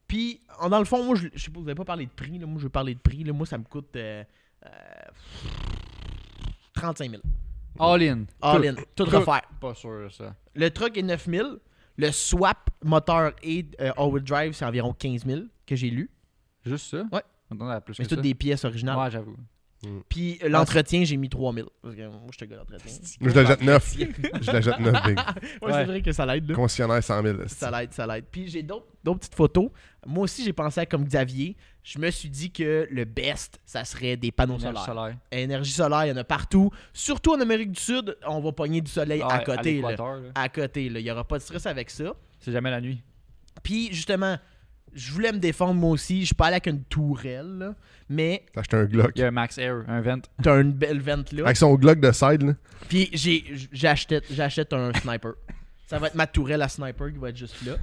Puis, dans le fond, moi, je sais pas, vous n'avez pas parlé de prix, là, moi je vais parler de prix, là, moi ça me coûte 35 000. All-in. All-in. Tout refaire. Pas sûr, ça. Le truck est 9 000. Le swap moteur et all-wheel drive, c'est environ 15 000 que j'ai lu. Juste ça? Ouais. On a plus Mais que c'est toutes ça. des pièces originales. Ouais, j'avoue. Puis l'entretien, j'ai mis 3 000. Parce que moi, je suis un gars d'entretien. Moi, je la jette 9. Je la jette 9, big. Ouais, c'est vrai que ça l'aide. Là. Concessionnaire 100 000. Ça l'aide. Puis j'ai d'autres petites photos. Moi aussi, j'ai pensé à comme Xavier. Je me suis dit que le best, ça serait des panneaux solaires. Énergie solaire, il y en a partout. Surtout en Amérique du Sud, on va pogner du soleil à côté. À côté, là. Il n'y aura pas de stress avec ça. C'est jamais la nuit. Puis justement, je voulais me défendre moi aussi. Je suis pas allé avec une tourelle, là, mais T'as acheté un Glock. Il y a un Max Air, un vent. t'as une belle vente là. Avec son Glock de side, là. Puis j'achète un sniper. Ça va être ma tourelle à sniper qui va être juste là.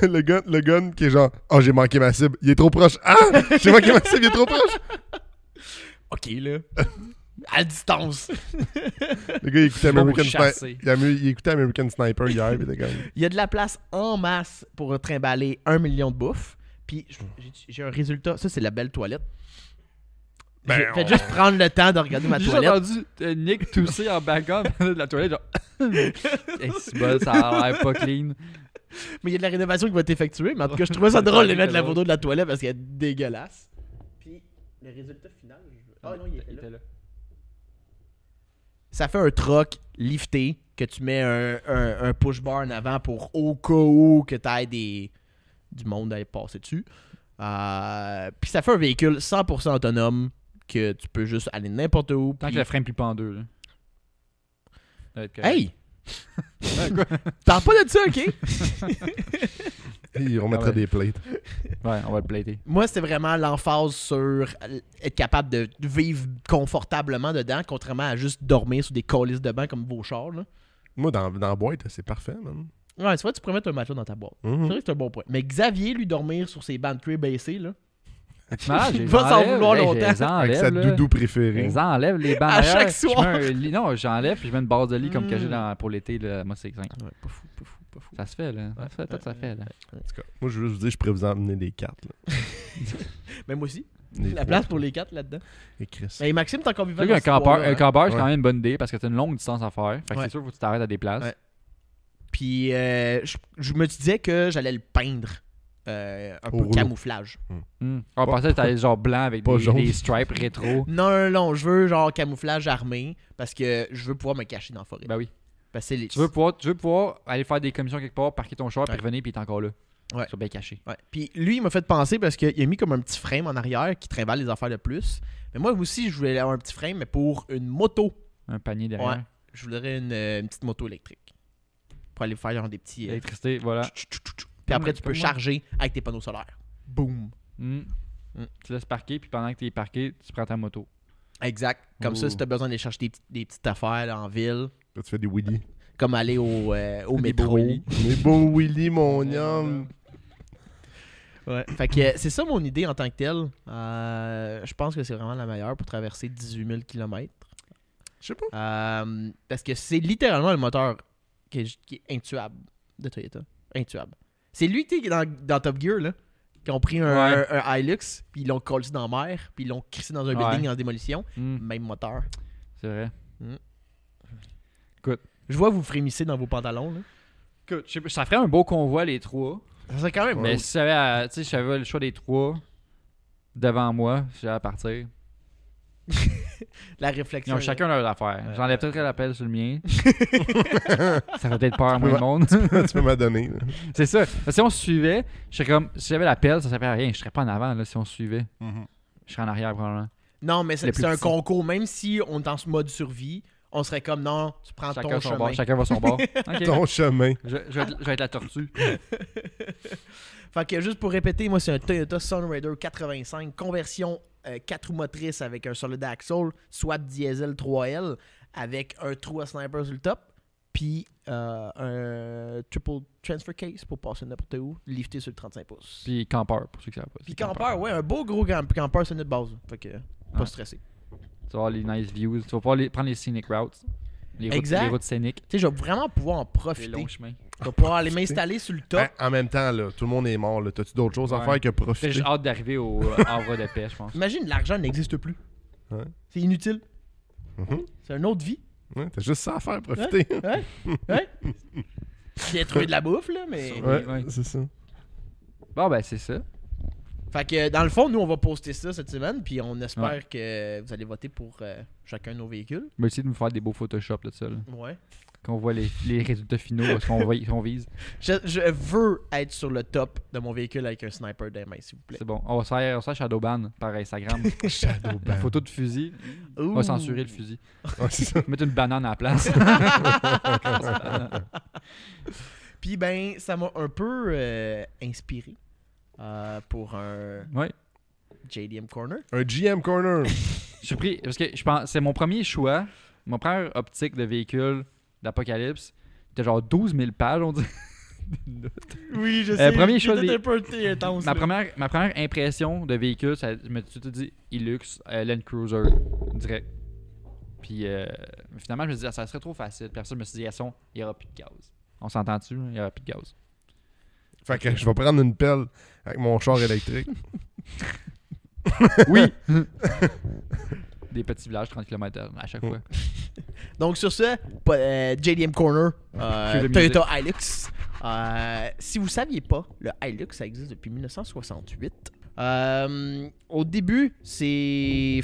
le gun qui est genre, oh, j'ai manqué ma cible. Il est trop proche. Ah! J'ai manqué ma cible, il est trop proche. Ok, là. À distance. Le gars, il écoutait American chasser. Sniper. Il écoutait American Sniper hier, puis il était comme... Il y a de la place en masse pour trimballer 1 million de bouffe. Puis j'ai un résultat. Ça, c'est la belle toilette. Faites juste prendre le temps de regarder ma J'ai toilette. juste entendu Nick tousser en background de la toilette, genre. Hey, c'est bon, ça a l'air pas clean. Mais il y a de la rénovation qui va être effectuée. Mais en tout cas, je trouvais ça drôle de mettre la photo de la toilette parce qu'elle est dégueulasse. Puis le résultat final. Ah non, il était là. Ça fait un truck lifté que tu mets un push bar en avant pour au cas où que tu aies du monde à passer dessus. Puis ça fait un véhicule 100% autonome que tu peux juste aller n'importe où. Tant que le frein plie pas en deux. Là. Ça va être correct. Hey! Parle pas de ça, ok? On mettra des plates. Ouais, on va le plater. Moi, c'était vraiment l'emphase sur être capable de vivre confortablement dedans, contrairement à juste dormir sur des colisses de banc comme vos chars. Là. Moi, dans la boîte, c'est parfait, man. Ouais, c'est vrai, tu pourrais mettre un matelas dans ta boîte. C'est vrai que c'est un bon point. Mais Xavier, lui, dormir sur ses bancs de cuir baissés, là. Il va s'en vouloir longtemps. Avec sa doudou préférée. Ils enlèvent les bancs À derrière. chaque soir. Non, j'enlève puis je mets une base de lit comme que j'ai pour l'été. Là. Moi, c'est 5. Ouais, pas fou. Ça se fait, là. Ça fait, là. En tout cas, moi, je veux juste vous dire, je pourrais vous emmener des cartes. Là. Mais moi aussi. Des La place pour les 4 là-dedans. Et Chris. Mais Maxime, t'es encore vivant. Tu sais qu'un campeur, c'est Ouais. quand même une bonne idée parce que t'as une longue distance à faire. Fait que c'est sûr que tu t'arrêtes à des places. Ouais. Puis, je me disais que j'allais le peindre. Un peu rouleau. camouflage. On pensait que t'allais genre blanc avec des stripes rétro. Non, je veux genre camouflage armé parce que je veux pouvoir me cacher dans la forêt. Ben oui. Parce que Tu veux pouvoir aller faire des commissions quelque part, parquer ton char, puis revenir, puis t'es encore là. Ouais. Tu vas bien caché. Ouais. Puis lui, il m'a fait penser parce qu'il a mis comme un petit frame en arrière qui trimballe les affaires de plus. Mais moi aussi, je voulais avoir un petit frame, mais pour une moto. Un panier derrière. Ouais. Je voudrais une petite moto électrique. Pour aller faire genre des petits. Électricité, voilà. Puis après, tu peux charger avec tes panneaux solaires. Boum. Tu laisses parquer, puis pendant que t'es parqué, tu prends ta moto. Exact. Comme ça, si tu as besoin d'aller chercher des petites affaires là, en ville, Là, tu fais des wheelies. comme aller au Des métro. beaux wheelies. Des beaux wheelies, mon homme. Ouais. Fait que c'est ça mon idée en tant que telle. Je pense que c'est vraiment la meilleure pour traverser 18 000 km. Je sais pas. Parce que c'est littéralement le moteur qui est intuable de Toyota. Intuable. C'est lui qui est dans Top Gear, là. Qui ont pris un Hilux, puis ils l'ont collé dans la mer, puis ils l'ont crissé dans un building en démolition. Même moteur. C'est vrai. Je vois que vous frémissez dans vos pantalons. Là. Écoute, ça ferait un beau convoi, les trois. Ça serait quand même Mais cool. si j'avais le choix des trois devant moi, j'allais à partir. La Ils réflexion. ont chacun leurs affaires. Ouais. J'enlève peut-être l'appel sur le mien. Ça fait peut-être peur à moins de monde. Tu peux m'adonner. C'est ça. Parce que si on se suivait, je serais comme. Si j'avais l'appel, ça servait à rien. Je serais pas en avant là, si on se suivait. Je serais en arrière probablement. Non, mais Les plus c'est un petits. concours. Même si on est en mode survie, on serait comme non, tu prends Chacun ton son chemin. bord. Chacun va son bord. Ok. Ton chemin. Je vais être la tortue. Fait que juste pour répéter, moi c'est un Toyota Sunraider 85, conversion 4 roues motrices avec un solid axle, soit diesel 3L, avec un trou à sniper sur le top, puis un triple transfer case pour passer n'importe où, lifté sur le 35 pouces. Puis campeur, pour ceux qui savent pas. Puis campeur, ouais, un beau gros campeur sur notre base. Fait que pas Ouais. stressé. Tu vas avoir les nice views. Tu vas pouvoir prendre les scenic routes. Les Exact. routes scéniques. Tu sais, je vais vraiment pouvoir en Les profiter. longs chemins. Je vais pouvoir aller m'installer sur le top. Ben, en même temps, là, tout le monde est mort. Là. T'as-tu d'autres choses à Ouais. faire que J'ai profiter? juste hâte d'arriver au havre de paix, je pense. Imagine, l'argent n'existe plus. Ouais. C'est inutile. Mhm. C'est une autre vie. Ouais, t'as juste ça à faire, profiter. Ouais. J'ai trouvé de la bouffe, là, mais... Ouais, c'est ça. Bon, ben, c'est ça. Fait que, dans le fond, nous, on va poster ça cette semaine, puis on espère que vous allez voter pour chacun de nos véhicules. On va essayer de nous faire des beaux Photoshop, là, de ça, là. Ouais. Qu'on voit les résultats finaux, ce qu'on vise. Je veux être sur le top de mon véhicule avec un sniper dans les mains, s'il vous plaît. C'est bon. On va se faire Shadowban par Instagram. Shadowban. La photo de fusil. On va censurer le fusil. Ouais, c'est ça. Mettre une banane à la place. Puis ben, ça m'a un peu inspiré pour un JDM Corner. Un GM Corner. Je suis surpris parce que je pense c'est mon premier choix, mon première optique de véhicule d'Apocalypse. C'était genre 12 000 pages, on dit. Oui, je sais. Premier choix un peu intense. ma première impression de véhicule, je me suis tout dit Hilux, Land Cruiser, direct. Puis finalement, je me disais, ça serait trop facile. Puis après ça, je me suis dit, il n'y aura plus de gaz. On s'entend-tu? Il n'y aura plus de gaz. Fait que je vais prendre une pelle avec mon char électrique. Oui! Des petits villages 30 km à chaque fois. Donc sur ce, JDM Corner, Toyota Hilux. Si vous saviez pas, le Hilux, ça existe depuis 1968. Au début, c'est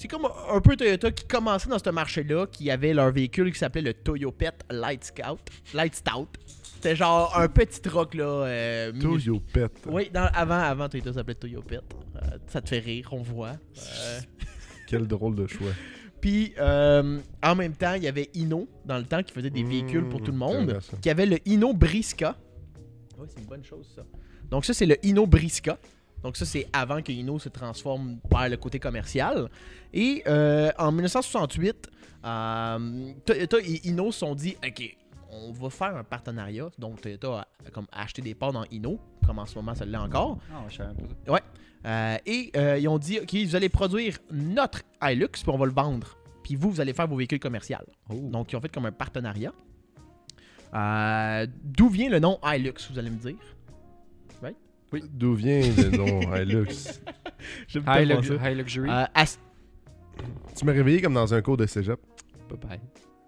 comme un peu Toyota qui commençait dans ce marché-là, qui avait leur véhicule qui s'appelait le Toyopet Light Stout. C'était genre un petit truck là. Toyopet. Oui, avant Toyota s'appelait Toyopet. Ça te fait rire, on voit. Quel drôle de choix. Puis en même temps, il y avait Hino dans le temps qui faisait des véhicules pour tout le monde, qui avait le Hino Briska. Oui, c'est une bonne chose ça. Donc ça, c'est le Hino Briska. Donc ça, c'est avant que Hino se transforme vers le côté commercial. Et en 1968, Toyota et Hino se sont dit, OK, on va faire un partenariat. Donc Toyota a comme acheté des parts dans Hino, comme en ce moment ça l'est encore. Ah, je savais pas ça. Ouais. Et ils ont dit, OK, vous allez produire notre Hilux, puis on va le vendre. Puis vous allez faire vos véhicules commerciaux. Oh. Donc ils ont fait comme un partenariat. D'où vient le nom Hilux, vous allez me dire? Oui. D'où vient le nom Hilux? High Luxury. Tu m'as réveillé comme dans un cours de cégep. Bye-bye.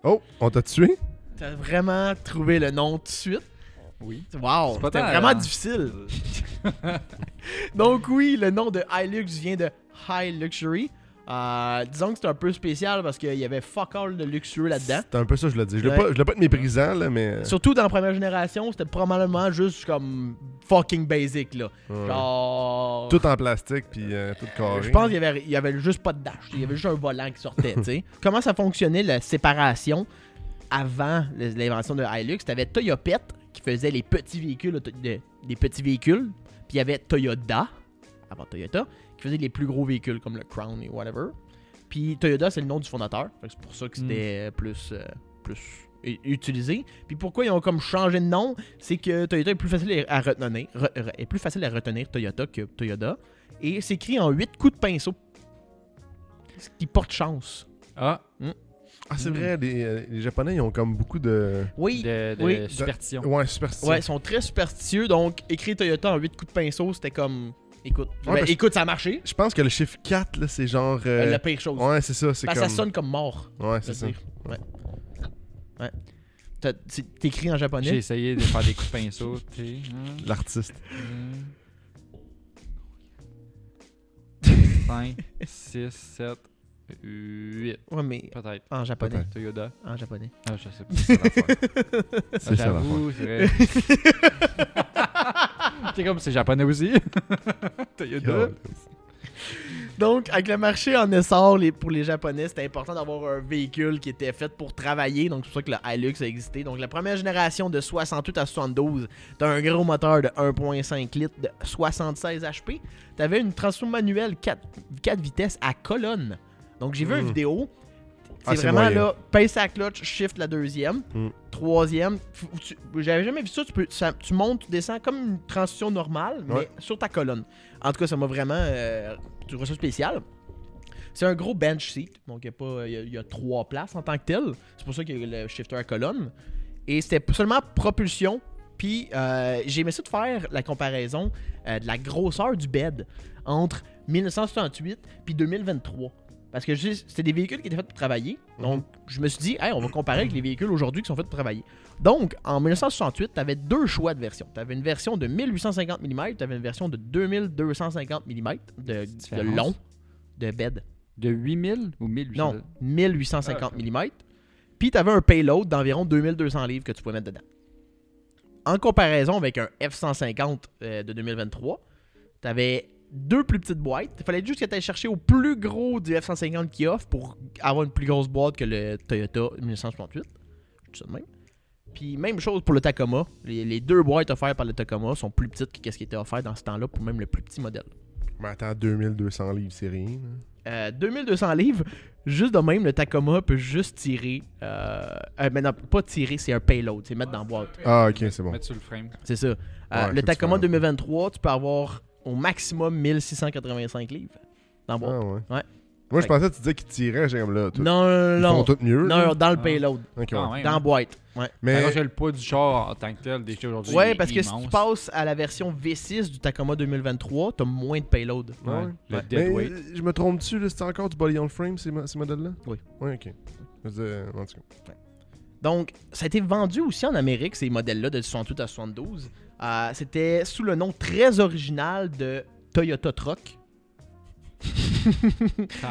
Oh, on t'a tué? T'as vraiment trouvé le nom tout de suite? Oui. Wow, c'était vraiment difficile. Donc oui, le nom de Hilux vient de High Luxury. Disons que c'est un peu spécial parce qu'il y avait fuck all de luxueux là-dedans. C'est un peu ça, je l'ai dit. Je l'ai pas être méprisant, là, mais... Surtout dans la première génération, c'était probablement juste comme fucking basic, là. Ouais. Genre... Tout en plastique, puis tout carré. Je pense qu'il y avait juste pas de dash. Il y avait juste un volant qui sortait, tu sais. Comment ça fonctionnait, la séparation avant l'invention de Hilux? T'avais Toyopet qui faisait les petits véhicules, des petits véhicules. Puis il y avait Toyota, avant Toyota, qui faisait les plus gros véhicules comme le Crown et whatever. Puis Toyota, c'est le nom du fondateur. C'est pour ça que c'était plus utilisé. Puis pourquoi ils ont comme changé de nom, c'est que Toyota est plus facile à retenir, Toyota que Toyota. Et c'est écrit en 8 coups de pinceau. Ce qui porte chance. Ah. Ah, c'est vrai, les Japonais, ils ont comme beaucoup de... Oui. De superstition. Ouais, superstition. Ouais, ils sont très superstitieux. Donc, écrire Toyota en 8 coups de pinceau, c'était comme... Écoute, écoute, ça a marché. Je pense que le chiffre 4, là, c'est genre... La pire chose. Ouais, c'est ça. C'est parce comme... ça sonne comme mort. Ouais, c'est ça. Ouais. T'écris en japonais? J'ai essayé de faire des coups de pinceau. L'artiste. 5, 6, 7, 8. Ouais, mais peut-être. en japonais. Toyota. En japonais. Ah, je sais pas. C'est ça l'affaire. J'avoue, c'est vrai. C'est comme c'est japonais aussi. Toyota. Donc, avec le marché en essor pour les Japonais, c'était important d'avoir un véhicule qui était fait pour travailler. Donc, c'est pour ça que le Hilux a existé. Donc, la première génération de 68 à 72, t'as un gros moteur de 1.5 litres de 76 HP. T'avais une transmission manuelle 4 vitesses à colonne. Donc, j'ai vu une vidéo. C'est vraiment moyen. là, pèse la clutch, shift la deuxième, troisième. J'avais jamais vu ça. Tu montes, tu descends comme une transition normale, mais sur ta colonne. En tout cas, ça m'a vraiment trouvé ça spécial. C'est un gros bench seat, donc il y a 3 places en tant que tel. C'est pour ça qu'il y a le shifter à colonne. Et c'était seulement propulsion. Puis j'ai aimé ça de faire la comparaison de la grosseur du bed entre 1968 puis 2023. Parce que c'était des véhicules qui étaient faits pour travailler. Donc, je me suis dit, hey, on va comparer avec les véhicules aujourd'hui qui sont faits pour travailler. Donc, en 1968, tu avais deux choix de version. Tu avais une version de 1850 mm, tu avais une version de 2250 mm de long, de bed. De 8000 ou 1800? Non, 1850 mm. Puis, tu avais un payload d'environ 2200 livres que tu pouvais mettre dedans. En comparaison avec un F-150 de 2023, tu avais deux plus petites boîtes. Il fallait juste que tu ailles chercher au plus gros du F-150 qui offre pour avoir une plus grosse boîte que le Toyota 1968. Tout ça de même. Puis même chose pour le Tacoma. Les deux boîtes offertes par le Tacoma sont plus petites que ce qui était offert dans ce temps-là pour même le plus petit modèle. Mais attends, 2200 livres, c'est rien. 2200 livres, juste de même, le Tacoma peut juste tirer. Mais non, pas tirer, c'est un payload. C'est mettre dans la boîte. Ah, ok, c'est bon. Mettre sur le frame. C'est ça. Le Tacoma 2023, tu peux avoir au maximum 1685 livres dans la boîte. Ah, ouais. Ouais. Moi, je pensais que tu disais qu'ils tiraient, j'ai comme là. Non. Ils font tout mieux. Non, dans le payload. Okay, Ah, ouais. ouais, Dans la boîte. Ouais. Mais le poids du char en tant que tel, déjà aujourd'hui. Ouais, il est parce que si immense. tu passes à la version V6 du Tacoma 2023, t'as moins de payload. Ouais. Ouais. Le Ouais. Mais deadweight. je me trompe-tu, là, c'est encore du body on frame, ces modèles-là? Oui. Ouais, ok. Je veux dire, en tout cas. Donc, ça a été vendu aussi en Amérique, ces modèles-là, de 68 à 72. C'était sous le nom très original de Toyota Truck.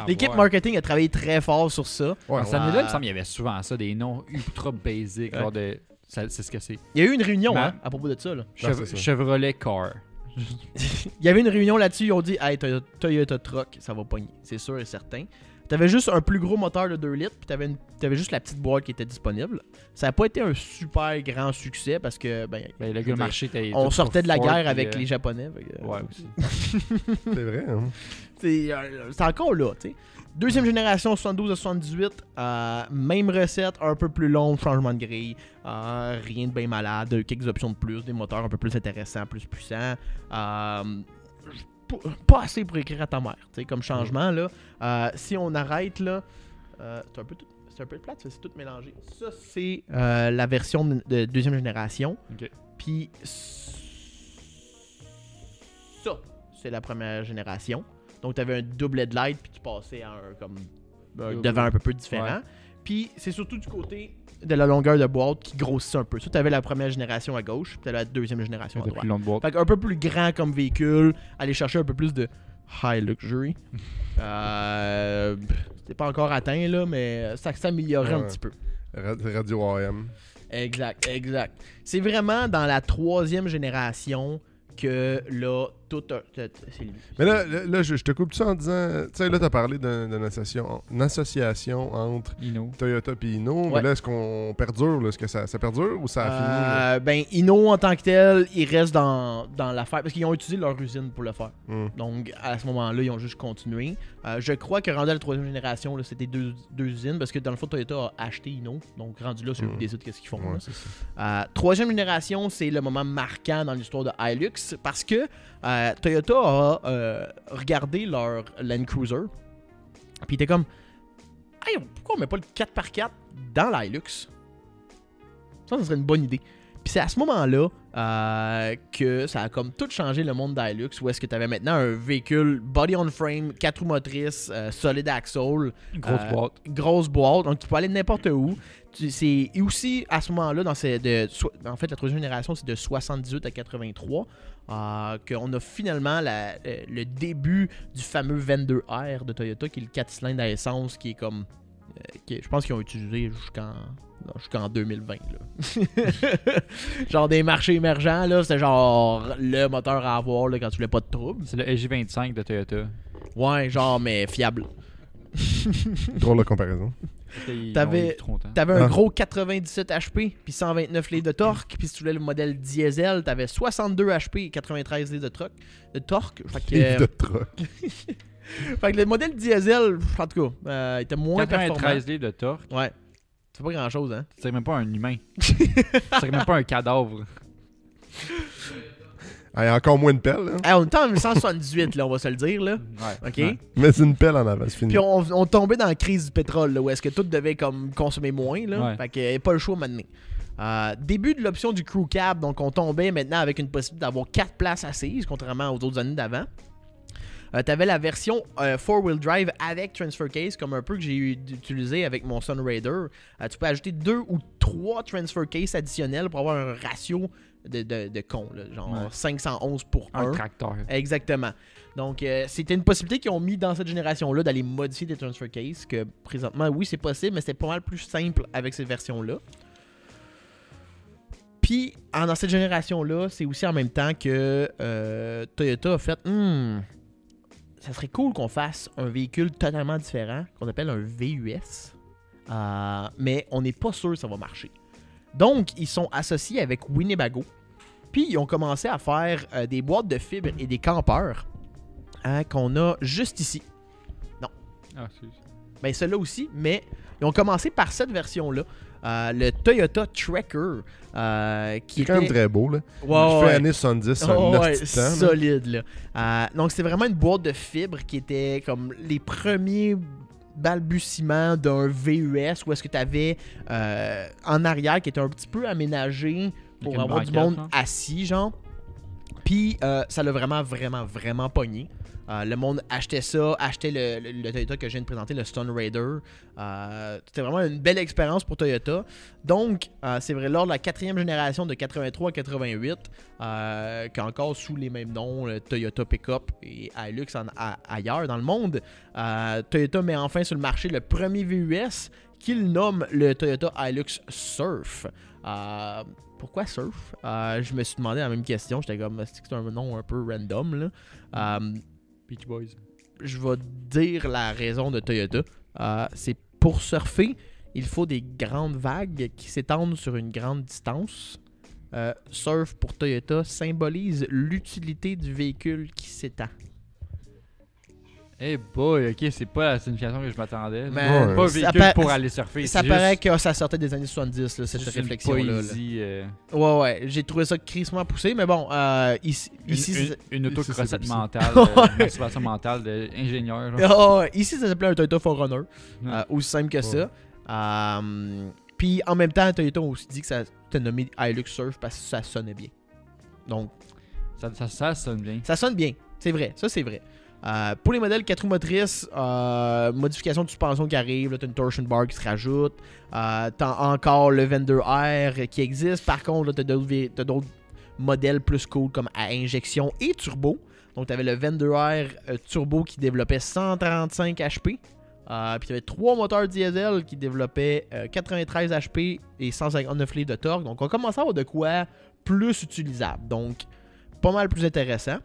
L'équipe marketing a travaillé très fort sur ça. Ouais, Dans cette année-là, il me semble qu'il y avait souvent ça, des noms ultra basic. Ouais. Genre de... C'est ce que c'est. Il y a eu une réunion Ben, à propos de ça. Là. c'est ça. Chevrolet Car. Il y avait une réunion là-dessus, ils ont dit hey, Toyota Truck, ça va pogner, c'est sûr et certain. T'avais juste un plus gros moteur de 2 litres, puis t'avais juste la petite boîte qui était disponible. Ça n'a pas été un super grand succès parce que Le marché était. on sortait de la Ford, guerre puis, avec les Japonais. Ouais, aussi. C'est vrai, hein? C'est encore là, tu sais. Deuxième génération, 72 à 78, même recette, un peu plus long, changement de grille, rien de bien malade, quelques options de plus, des moteurs un peu plus intéressants, plus puissants. Pas assez pour écrire à ta mère, tu sais, comme changement, là. Si on arrête, là, c'est un peu plate, c'est tout mélangé. Ça, c'est la version de deuxième génération. Ok. Puis ça, c'est la première génération. Donc, tu avais un double headlight, puis tu passais à un devant un peu plus différent. Ouais. Puis, c'est surtout du côté de la longueur de boîte qui grossissait un peu. Ça, tu avais la première génération à gauche, puis tu avais la deuxième génération à C'était droite. plus long de boîte. Fait qu'un peu plus grand comme véhicule, aller chercher un peu plus de high luxury. C'était pas encore atteint, là, mais ça s'améliorait un Ouais. petit peu. Radio AM. Exact. C'est vraiment dans la troisième génération que là, tout c'est lui. Mais là je te coupe ça en disant, tu sais, là, t'as parlé d'une association entre Inno. Toyota et Inno, Ouais. mais là, est-ce qu'on perdure, là? Est-ce que ça perdure ou ça a fini? Là? Ben, Inno en tant que tel, il reste dans l'affaire parce qu'ils ont utilisé leur usine pour le faire. Donc, à ce moment-là, ils ont juste continué. Je crois que rendu à la troisième génération, là, c'était deux usines parce que dans le fond, Toyota a acheté Inno. Donc, rendu là, c'est eux qui décident qu'est-ce qu'ils font. Ouais, là. c'est ça. Troisième génération, c'est le moment marquant dans l'histoire de Hilux parce que Toyota a regardé leur Land Cruiser puis il était comme hey, pourquoi on met pas le 4x4 dans l'Hilux? Ça serait une bonne idée. Puis c'est à ce moment-là que ça a comme tout changé le monde d'Hilux, où est-ce que tu avais maintenant un véhicule body on frame, 4 roues motrices, solid axle, grosse boîte, donc tu peux aller n'importe où. C'est aussi à ce moment-là, en fait la troisième génération c'est de 78 à 83, qu'on a finalement le début du fameux 22R de Toyota, qui est le 4 cylindres à essence, qui est comme je pense qu'ils ont utilisé jusqu'en 2020 là. Genre des marchés émergents là, c'était genre le moteur à avoir là, quand tu voulais pas de trouble. C'est le SJ25 de Toyota. Ouais, genre mais fiable. Drôle de comparaison. T'avais un gros 97 HP puis 129 livres de torque, puis si tu voulais le modèle diesel, t'avais 62 HP et 93 livres de torque. Fait que, Livre de truck. fait que le modèle diesel, en tout cas, il était moins performant. 93 livres de torque. Ouais. C'est pas grand chose, hein. C'est même pas un humain. C'est même pas un cadavre. Ah, il y a encore moins de pelle, là. Hey, on était en 1978, là, on va se le dire, là. Ouais. OK? Ouais. Mais c'est une pelle en avant, c'est fini. Puis on tombait dans la crise du pétrole, là, où est-ce que tout devait comme consommer moins, là. Ouais. Fait qu'il n'y avait pas le choix maintenant. Début de l'option du crew cab, donc on tombait maintenant avec une possibilité d'avoir 4 places assises, contrairement aux autres années d'avant. T'avais la version 4-wheel drive avec transfer case, comme un peu que j'ai utilisé avec mon Sunraider. Tu peux ajouter 2 ou 3 transfer case additionnels pour avoir un ratio de con, là, genre 511 pour 1. Un tracteur. Exactement. Donc, c'était une possibilité qu'ils ont mis dans cette génération-là d'aller modifier des transfer cases, que présentement, oui, c'est possible, mais c'est pas mal plus simple avec cette version-là. Puis, dans cette génération-là, c'est aussi en même temps que Toyota a fait ça serait cool qu'on fasse un véhicule totalement différent, qu'on appelle un VUS, mais on n'est pas sûr que ça va marcher. Donc, ils sont associés avec Winnebago, puis ils ont commencé à faire des boîtes de fibres et des campeurs qu'on a juste ici. Non. Ah, c'est... Ben, ceux-là aussi, mais ils ont commencé par cette version-là. Le Toyota Trekker, qui est quand même très beau, là. Ouais, je fais années 70, un petit temps. Solide, là. Donc, c'est vraiment une boîte de fibres qui était comme les premiers balbutiements d'un VUS où est-ce que tu avais en arrière qui était un petit peu aménagé pour avoir du monde assis, genre. Puis, ça l'a vraiment pogné. Le monde achetait ça, achetait le Toyota que je viens de présenter, le Sunraider. C'était vraiment une belle expérience pour Toyota. Donc, c'est vrai, lors de la 4e génération de 83 à 88, qui est encore sous les mêmes noms, le Toyota Pickup et Hilux ailleurs dans le monde, Toyota met enfin sur le marché le premier VUS qu'il nomme le Toyota Hilux Surf. Pourquoi Surf? Je me suis demandé la même question. J'étais comme, c'est un nom un peu random, là. Beach Boys. Je vais dire la raison de Toyota. C'est pour surfer, il faut des grandes vagues qui s'étendent sur une grande distance. Surf pour Toyota symbolise l'utilité du véhicule qui s'étend. Eh boy, ok, c'est pas la signification que je m'attendais. Mais pas un véhicule pour aller surfer. Ça paraît que ça sortait des années 70, là, cette réflexion-là. Ouais, j'ai trouvé ça crissement poussé, mais bon, ici... Une autocrossette mentale, une motivation mentale d'ingénieur. Ici, ça s'appelait un Toyota 4Runner, aussi simple que ça. Puis en même temps, Toyota a aussi dit que ça était nommé Hilux Surf parce que ça sonnait bien. Donc... Ça sonne bien. Ça sonne bien, c'est vrai, ça c'est vrai. Pour les modèles 4 roues motrices, modification de suspension qui arrive, tu as une torsion bar qui se rajoute, t'as encore le Vendor Air qui existe. Par contre, tu as d'autres modèles plus cool comme à injection et turbo. Donc tu avais le Vendor Air turbo qui développait 135 HP. Puis tu avais 3 moteurs diesel qui développaient 93 HP et 159 livres de torque. Donc on commençait à avoir de quoi plus utilisable. Donc pas mal plus intéressant.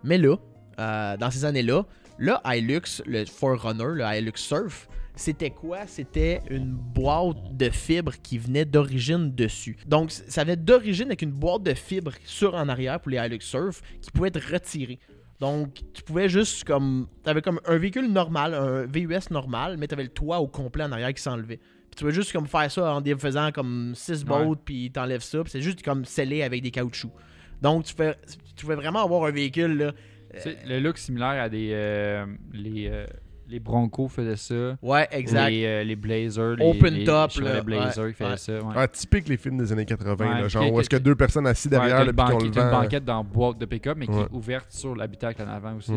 Mais là, dans ces années-là, le Hilux, le 4Runner, le Hilux Surf, c'était quoi? C'était une boîte de fibres qui venait d'origine dessus. Donc, ça venait d'origine avec une boîte de fibres sur en arrière pour les Hilux Surf qui pouvait être retirée. Donc, tu pouvais juste comme... Tu avais comme un véhicule normal, un VUS normal, mais tu avais le toit au complet en arrière qui s'enlevait. Puis tu pouvais juste comme faire ça en défaisant comme 6 bolts, puis t'enlèves ça, puis c'est juste comme scellé avec des caoutchoucs. Donc, tu pouvais vraiment avoir un véhicule, là... le look similaire à des les Broncos faisaient ça. Ouais, exact. Les Blazers, Open top, les Blazers qui faisaient ça. Ouais. Typique les films des années 80, là, genre où est-ce que 2 personnes assises derrière le banquette, qu'on le vend. une banquette dans boîte de pick-up, mais qui est ouverte sur l'habitacle en avant aussi.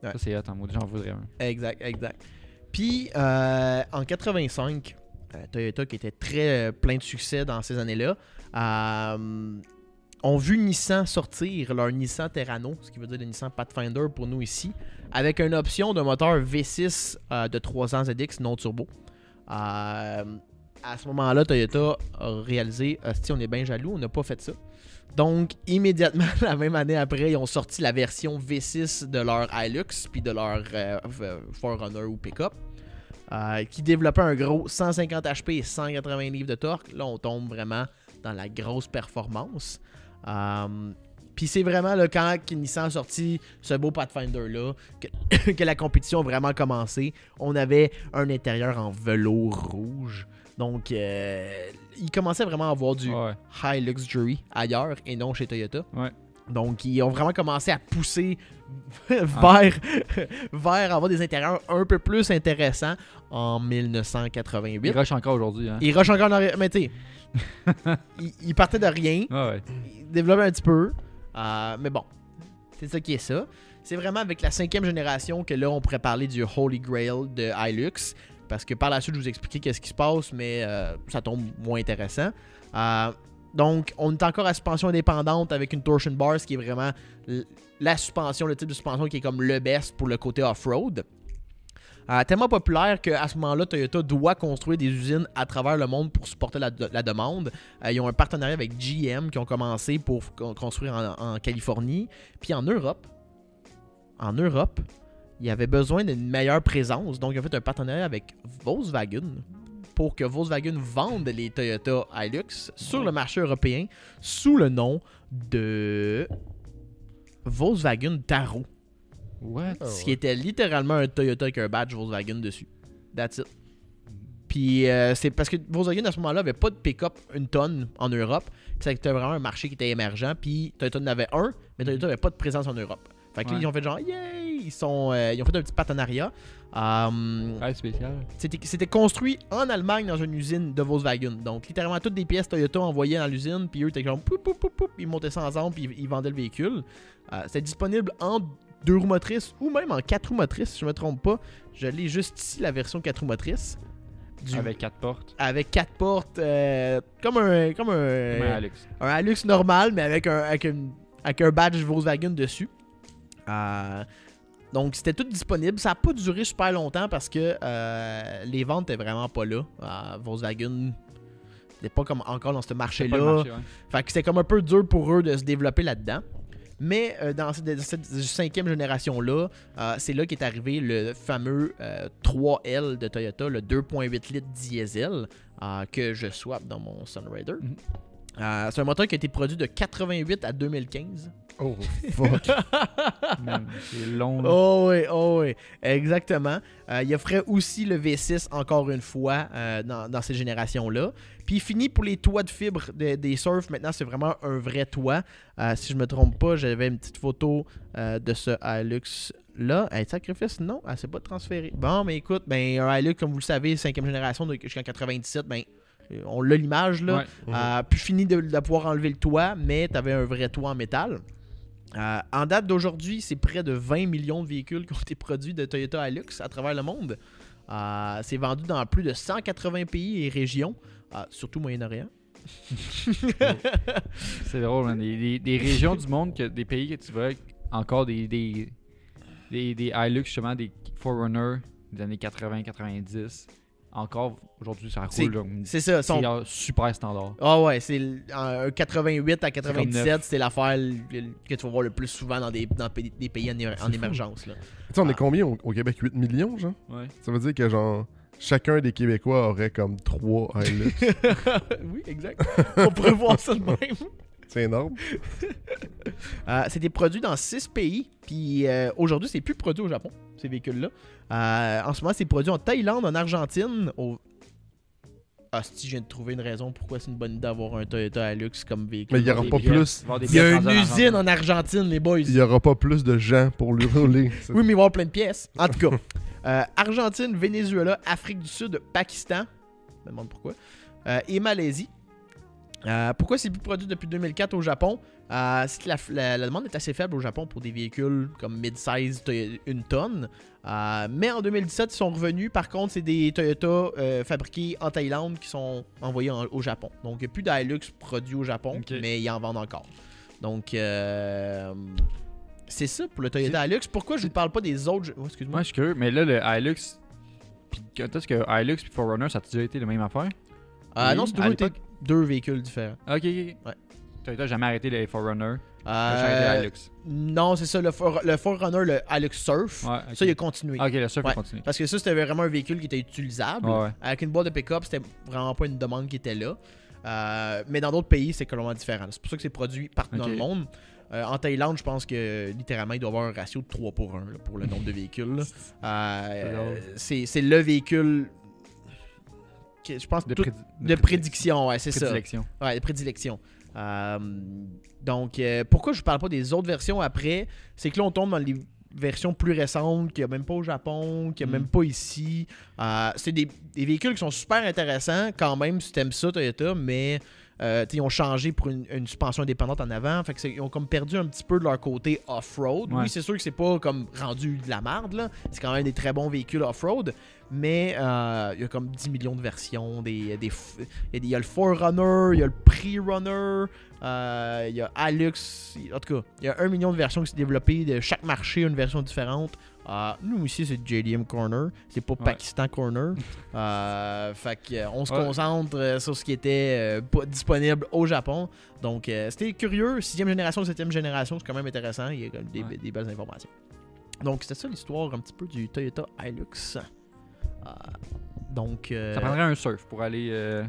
Ça, c'est hot en mode, j'en voudrais un. Exact. Puis, en 85, Toyota qui était très plein de succès dans ces années-là, ont vu Nissan sortir leur Nissan Terrano, ce qui veut dire le Nissan Pathfinder pour nous ici, avec une option de moteur V6 de 300 ZX non turbo. À ce moment-là, Toyota a réalisé on est bien jaloux, on n'a pas fait ça. Donc, immédiatement, la même année après, ils ont sorti la version V6 de leur Hilux puis de leur 4Runner ou Pickup, qui développait un gros 150 HP et 180 livres de torque. Là, on tombe vraiment dans la grosse performance. Puis c'est vraiment là, quand Nissan a sorti ce beau Pathfinder-là que la compétition a vraiment commencé. On avait un intérieur en velours rouge. Donc, ils commençaient vraiment à avoir du high luxury ailleurs et non chez Toyota. Ouais. Donc, ils ont vraiment commencé à pousser vers avoir des intérieurs un peu plus intéressants en 1988. Ils rushent encore aujourd'hui. Hein? Ils rushent encore dans... Mais tu sais, ils partaient de rien. Ils développaient un petit peu. Mais bon, c'est ça qui est ça. c'est vraiment avec la 5e génération que là, on pourrait parler du Holy Grail de Hilux. Parce que par la suite, je vous expliquer qu'est-ce qui se passe, mais ça tombe moins intéressant. Donc, on est encore à suspension indépendante avec une torsion bar, ce qui est vraiment la suspension, le type de suspension qui est comme le best pour le côté off-road. Tellement populaire qu'à ce moment-là, Toyota doit construire des usines à travers le monde pour supporter la demande. Ils ont un partenariat avec GM qui ont commencé pour construire en Californie. Puis en Europe, il y avait besoin d'une meilleure présence. Donc, ils ont fait un partenariat avec Volkswagen pour que Volkswagen vende les Toyota Hilux sur le marché européen sous le nom de Volkswagen Taro. What? Ce qui était littéralement un Toyota avec un badge Volkswagen dessus. That's it. Puis c'est parce que Volkswagen à ce moment-là avait pas de pick-up une tonne en Europe. Puis c'était vraiment un marché qui était émergent. Puis Toyota en avait un, mais Toyota avait pas de présence en Europe. Fait que là, ils ont fait genre, yay! Ils ont fait un petit partenariat. Spécial. C'était construit en Allemagne dans une usine de Volkswagen. Donc, littéralement, toutes des pièces Toyota envoyées dans l'usine. Puis eux, étaient genre, ils montaient ça ensemble. Puis ils vendaient le véhicule. C'était disponible en 2 roues motrices ou même en 4 roues motrices, si je me trompe pas. Je l'ai juste ici, la version 4 roues motrices. Avec 4 portes. Avec 4 portes, comme un Hilux. Un Hilux normal, mais avec un badge Volkswagen dessus. Donc c'était tout disponible. Ça n'a pas duré super longtemps parce que les ventes étaient vraiment pas là. Volkswagen n'était pas comme encore dans ce marché-là. Fait que c'était comme un peu dur pour eux de se développer là-dedans. Mais dans cette 5e génération-là, c'est là qu'est arrivé le fameux 3L de Toyota, le 2.8 litres diesel que je swap dans mon Sunrider. C'est un moteur qui a été produit de 88 à 2015. Oh, fuck. Man, c'est long. Oh oui, exactement. Il offrait aussi le V6 encore une fois dans cette génération-là. Puis il finit pour les toits de fibre des Surf. Maintenant, c'est vraiment un vrai toit. Si je me trompe pas, j'avais une petite photo de ce Hilux-là. Sacrifice, non, elle s'est pas transférée. Bon, mais écoute, un Hilux, comme vous le savez, 5e génération jusqu'en 97, on l'a l'image là. Ouais. Puis fini de pouvoir enlever le toit, mais tu avais un vrai toit en métal. En date d'aujourd'hui, c'est près de 20 millions de véhicules qui ont été produits de Toyota Hilux à travers le monde. C'est vendu dans plus de 180 pays et régions, surtout Moyen-Orient. C'est drôle, man. Des régions du monde, des pays que tu vois, encore des Hilux, justement, des 4Runner des années 80-90. Encore aujourd'hui, ça roule. C'est ça. C'est super standard. Ouais, c'est un 88 à 97, c'est l'affaire que tu vas voir le plus souvent dans des pays en émergence. Là. Tu sais, on est combien au Québec? 8 millions, genre? Ouais. Ça veut dire que, genre, chacun des Québécois aurait comme 3 Hilux. Oui, exact. On pourrait voir ça de même. C'est énorme. C'était produit dans 6 pays. Puis aujourd'hui, c'est plus produit au Japon, ces véhicules-là. En ce moment, c'est produit en Thaïlande, en Argentine. Si je viens de trouver une raison pourquoi c'est une bonne idée d'avoir un Toyota Hilux comme véhicule. Mais il n'y aura pas plus. Il y a une usine en Argentine, les boys. Il n'y aura pas plus de gens pour lui rouler. Oui, mais il va y avoir plein de pièces. En tout cas, Argentine, Venezuela, Afrique du Sud, Pakistan. Je me demande pourquoi. Et Malaisie. Pourquoi c'est plus produit depuis 2004 au Japon? C'est que la demande est assez faible au Japon pour des véhicules comme mid-size, 1 tonne. Mais en 2017, ils sont revenus. Par contre, c'est des Toyota fabriqués en Thaïlande qui sont envoyés au Japon. Donc, il n'y a plus d'Hilux produits au Japon, mais ils en vendent encore. Donc, c'est ça pour le Toyota Hilux. Pourquoi je ne vous parle pas des autres... Oh, excuse-moi. Moi, je suis curieux, mais là, le Hilux... Quand est-ce que Hilux et 4Runner, ça a déjà été la même affaire? Non, c'est toujours été 2 véhicules différents. Ok. Ouais. Toyota n'a jamais arrêté les 4Runner. Arrêté le Hilux. Non, c'est ça. Le 4Runner, le Hilux Surf, ouais, ça, il a continué. Ok, le Surf a continué. Parce que ça, c'était vraiment un véhicule qui était utilisable. Avec une boîte de pick-up, c'était vraiment pas une demande qui était là. Mais dans d'autres pays, c'est complètement différent. C'est pour ça que c'est produit partout dans le monde. En Thaïlande, je pense que littéralement, il doit y avoir un ratio de 3 pour 1 là, pour le nombre de véhicules. C'est le véhicule... Je pense de prédiction, ouais, c'est ça. Ouais, de prédilection. Donc, pourquoi je ne parle pas des autres versions après? C'est que là, on tombe dans les versions plus récentes qu'il n'y a même pas au Japon, qu'il n'y a même pas ici. C'est des véhicules qui sont super intéressants quand même si tu aimes ça, Toyota, mais Ils ont changé pour une suspension indépendante en avant. Fait que ils ont comme perdu un petit peu de leur côté off-road. Ouais. Oui, c'est sûr que c'est pas comme rendu de la merde, là. C'est quand même des très bons véhicules off-road. Mais il y a comme 10 millions de versions. Il y a le Forerunner, il y a le Pre-Runner, il y a Hilux. En tout cas, il y a 1 million de versions qui sont développées. De chaque marché, une version différente. Nous ici, c'est JDM Corner. C'est pas Pakistan Corner. Fait qu'on se concentre sur ce qui était pas disponible au Japon. Donc, c'était curieux. 6e génération, 7e génération, c'est quand même intéressant. Il y a quand même des belles informations. Donc, c'était ça l'histoire un petit peu du Toyota Hilux. Donc, ça prendrait un surf pour aller...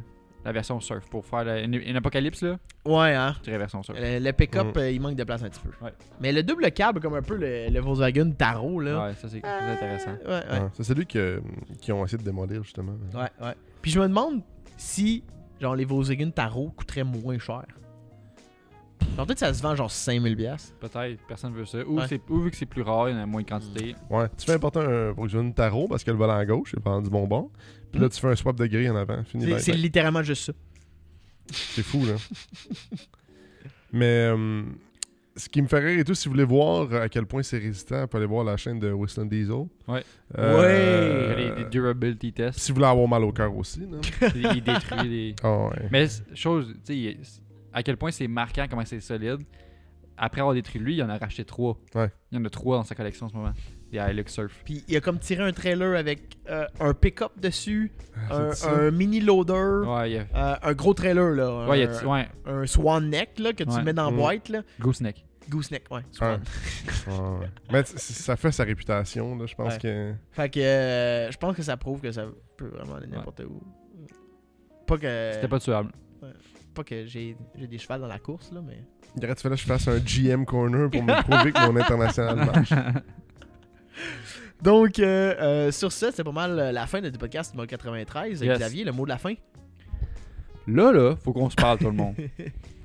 la version surf, pour faire une apocalypse, là. Ouais, hein. Je dirais version surf. Le pick-up, il manque de place un petit peu. Ouais. Mais le double câble, comme un peu le Volkswagen Taro, là. Ouais, ça c'est intéressant. Ouais. Ça, c'est lui qui ont essayé de démolir, justement. Ouais. Puis je me demande si, genre, les Volkswagen Taro coûteraient moins cher. Alors, peut-être que ça se vend genre 5000$. Peut-être, personne veut ça. Ou, Ouais. ou vu que c'est plus rare, il y en a moins de quantité. Ouais, tu fais importer un Volkswagen Taro parce que le volant à gauche est vendu bonbon. Puis là, tu fais un swap de grille en avant. Fini. C'est littéralement juste ça. C'est fou, là. Mais ce qui me fait rire et tout, si vous voulez voir à quel point c'est résistant, vous pouvez aller voir la chaîne de Whistling Diesel. Ouais. Ouais. Les durability tests. Si vous voulez avoir mal au cœur aussi. Là. Il détruit les... Ah ouais. Mais chose, tu sais, à quel point c'est marquant comment c'est solide. Après avoir détruit lui, il en a racheté 3. Ouais. Il y en a 3 dans sa collection en ce moment. Des Hilux Surf. Puis il a comme tiré un trailer avec un pick-up dessus, C'est un mini loader, Ouais, il y a... un gros trailer, là. Ouais, il y a... Ouais, Un swan neck, là, que tu Ouais. mets dans la boîte, là. Gooseneck. Gooseneck, ouais. Ouais. Swan. Ouais. Mais ça fait sa réputation, là. Je pense Ouais. que. Fait que je pense que ça prouve que ça peut vraiment aller n'importe où. Pas que. C'était pas tuable. Pas que j'ai des chevals dans la course, là, mais. Il aurait fallu que je fasse un GM corner pour me prouver que mon international marche. Donc, sur ça, c'est pas mal la fin de notre podcast numéro 93. Yes. Xavier, le mot de la fin. Là, faut qu'on se parle, tout le monde.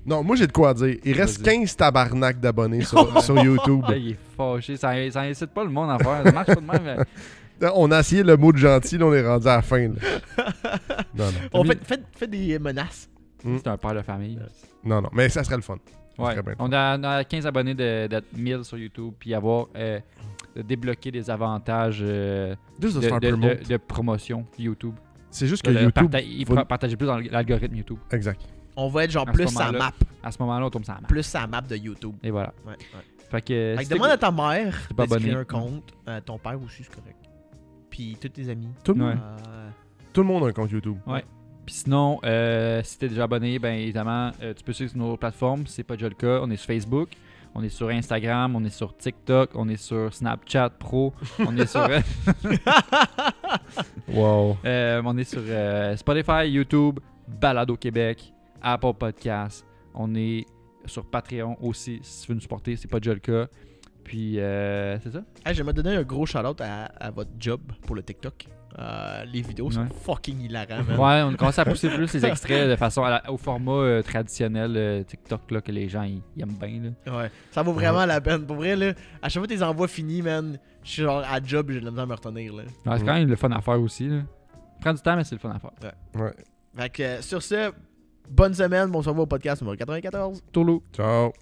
Non, moi j'ai de quoi dire. Il reste Vas-y. 15 tabarnak d'abonnés sur YouTube. Là, il est fâché. Ça incite pas le monde à faire. Ça marche pas de même. Mais... On a essayé le mot de gentil, là, on est rendu à la fin. Là. Non, non. On fait des menaces. C'est un père de famille. Non, non. Mais ça serait le fun. Ça Ouais. serait bien le fun. On a 15 abonnés d'être 1000 sur YouTube, puis avoir de débloquer des avantages Juste de se faire promote. de promotion YouTube. C'est juste que YouTube. Il va- partageait plus dans l'algorithme YouTube. Exact. On va être genre À ce plus sa moment-là. map. À ce moment-là, on tombe sur la map. Plus sa map de YouTube. Et voilà. Ouais. Fait que, Fait que c'était- demande à ta mère T'es pas de créer abonné. un compte. Ton père aussi, c'est correct. Puis tous tes amis. Tout le monde. Ouais. Tout le monde a un compte YouTube. Ouais. Puis sinon, si t'es déjà abonné, ben évidemment, tu peux suivre sur nos plateformes. Si c'est pas déjà le cas, on est sur Facebook, on est sur Instagram, on est sur TikTok, on est sur Snapchat Pro, on est sur Wow. on est sur Spotify, YouTube, Balado Québec, Apple Podcasts. On est sur Patreon aussi, si tu veux nous supporter, c'est pas déjà le cas. Puis c'est ça. Hey, j'aimerais donner un gros shout-out à votre job pour le TikTok. Les vidéos sont Ouais. fucking hilarants, man. Ouais, on commence à pousser plus les extraits de façon au format traditionnel TikTok là, que les gens ils aiment bien. Là. Ouais. Ça vaut vraiment la peine. Pour vrai, là, à chaque fois que tes envois finis, man, je suis genre à job et j'ai de la misère à me retenir, là. Ouais, c'est quand même le fun à faire aussi. Là. Prends du temps, mais c'est le fun à faire. Ouais. Fait que sur ce, bonne semaine, bon se revoit au podcast numéro 94. Tourlou. Ciao.